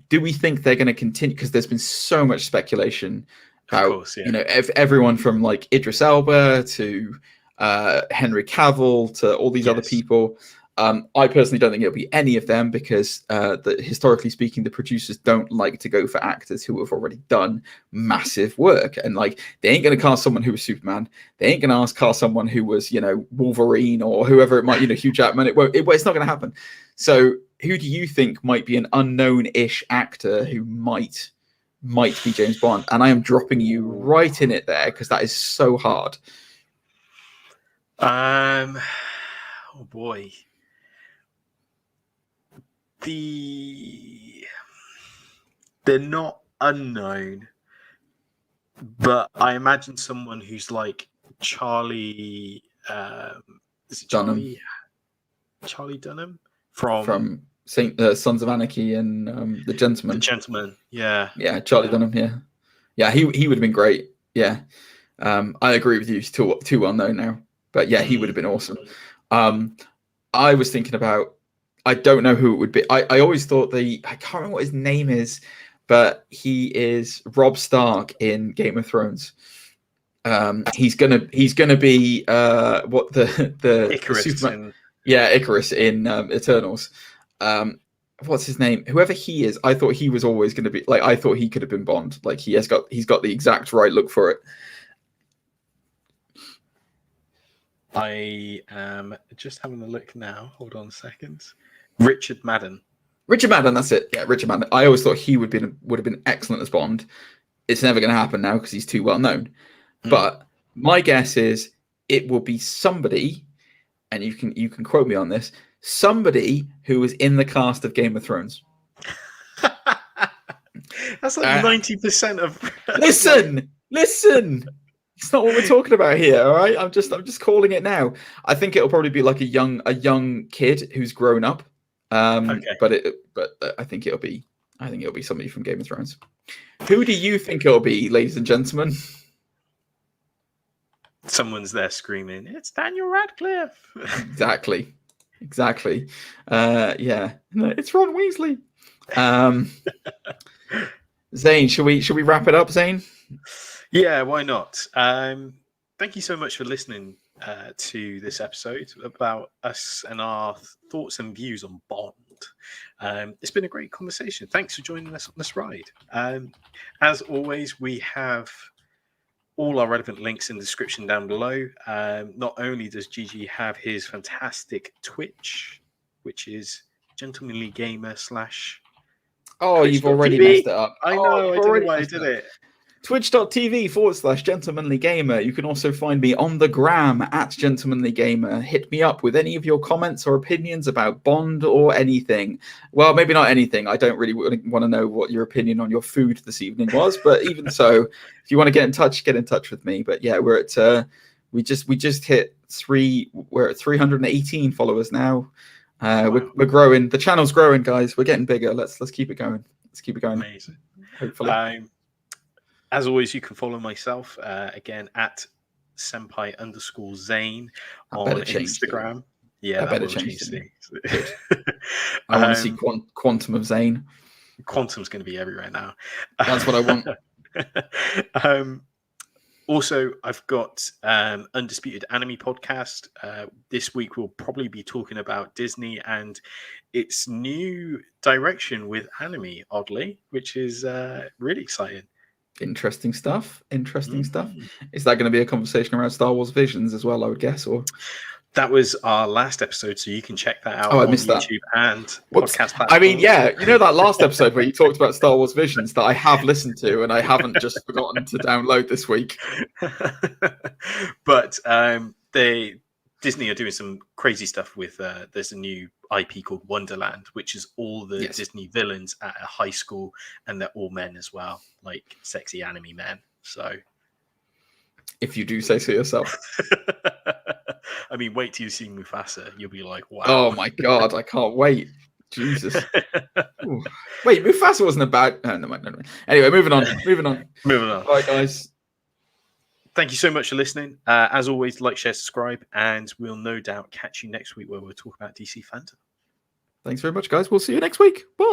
do we think they're going to continue? Because there's been so much speculation about, you know, everyone from like Idris Elba to Henry Cavill to all these other people. I personally don't think it'll be any of them, because historically speaking, the producers don't like to go for actors who have already done massive work. And like, they ain't going to cast someone who was Superman. They ain't going to cast someone who was, you know, Wolverine or whoever it might, you know, Hugh Jackman. It's not going to happen. So who do you think might be an unknown-ish actor who might be James Bond? And I am dropping you right in it there, because that is so hard. Oh boy. They're not unknown, but I imagine someone who's like Charlie. Is it Dunham? Charlie Dunham from Sons of Anarchy and The Gentleman. The Gentleman, yeah, Charlie Dunham, yeah. He would have been great. Yeah, I agree with you. He's too well known now, but yeah, he would have been awesome. I was thinking about. I don't know who it would be. I always thought I can't remember what his name is, but he is Robb Stark in Game of Thrones. He's gonna be what the Icarus Superman, Icarus in Eternals. What's his name? Whoever he is, I thought he was always going to be like. I thought he could have been Bond. Like he's got the exact right look for it. I am just having a look now. Hold on a second. Richard Madden, that's it. Yeah, Richard Madden. I always thought he would have been excellent as Bond. It's never going to happen now because he's too well known. But my guess is it will be somebody, and you can quote me on this, somebody who was in the cast of Game of Thrones. That's like 90% of. Listen. It's not what we're talking about here, all right? I'm just calling it now. I think it'll probably be like a young kid who's grown up. Okay. But I think it'll be somebody from Game of Thrones. Who do you think it'll be, ladies and gentlemen? Someone's there screaming, "It's Daniel Radcliffe!" Exactly. Yeah, no, it's Ron Weasley. Zane, should we wrap it up, Zane? Yeah, why not? Thank you so much for listening to this episode about us and our thoughts and views on Bond. It's been a great conversation. Thanks for joining us on this ride. As always, we have all our relevant links in the description down below. Not only does Gigi have his fantastic Twitch, which is Gentlemanly Gamer / Oh, you've already TV. messed it up. I know. I don't know why I did it. Twitch.tv/Gentlemanly Gamer. You can also find me on the gram at Gentlemanly Gamer. Hit me up with any of your comments or opinions about Bond or anything. Well, maybe not anything. I don't really want to know what your opinion on your food this evening was, but even so, if you want to get in touch with me. But yeah, we're at we just hit we're at 318 followers now. Wow. We're growing. The channel's growing, guys. We're getting bigger. Let's keep it going. Amazing. Hopefully. As always, you can follow myself again at senpai_Zane on Instagram. Yeah, I better change things. I want to see Quantum of Zane. Quantum's going to be everywhere now. That's what I want. Also, I've got Undisputed Anime Podcast. This week, we'll probably be talking about Disney and its new direction with anime, oddly, which is really exciting. Interesting stuff. Is that going to be a conversation around Star Wars Visions as well, I would guess? Or that was our last episode, so you can check that out on YouTube and podcast platforms. I mean, yeah, you know that last episode where you talked about Star Wars Visions that I have listened to and I haven't just forgotten to download this week. But Disney are doing some crazy stuff with there's a new IP called Wonderland, which is all the Disney villains at a high school, and they're all men as well, like sexy anime men. So if you do say so yourself. I mean, wait till you see Mufasa. You'll be like, wow. Oh my God, I can't wait. Jesus. Wait, Mufasa wasn't a bad... No. Anyway, moving on. All right, guys. Thank you so much for listening. As always, like, share, subscribe, and we'll no doubt catch you next week where we'll talk about DC fandom. Thanks very much, guys. We'll see you next week. Bye.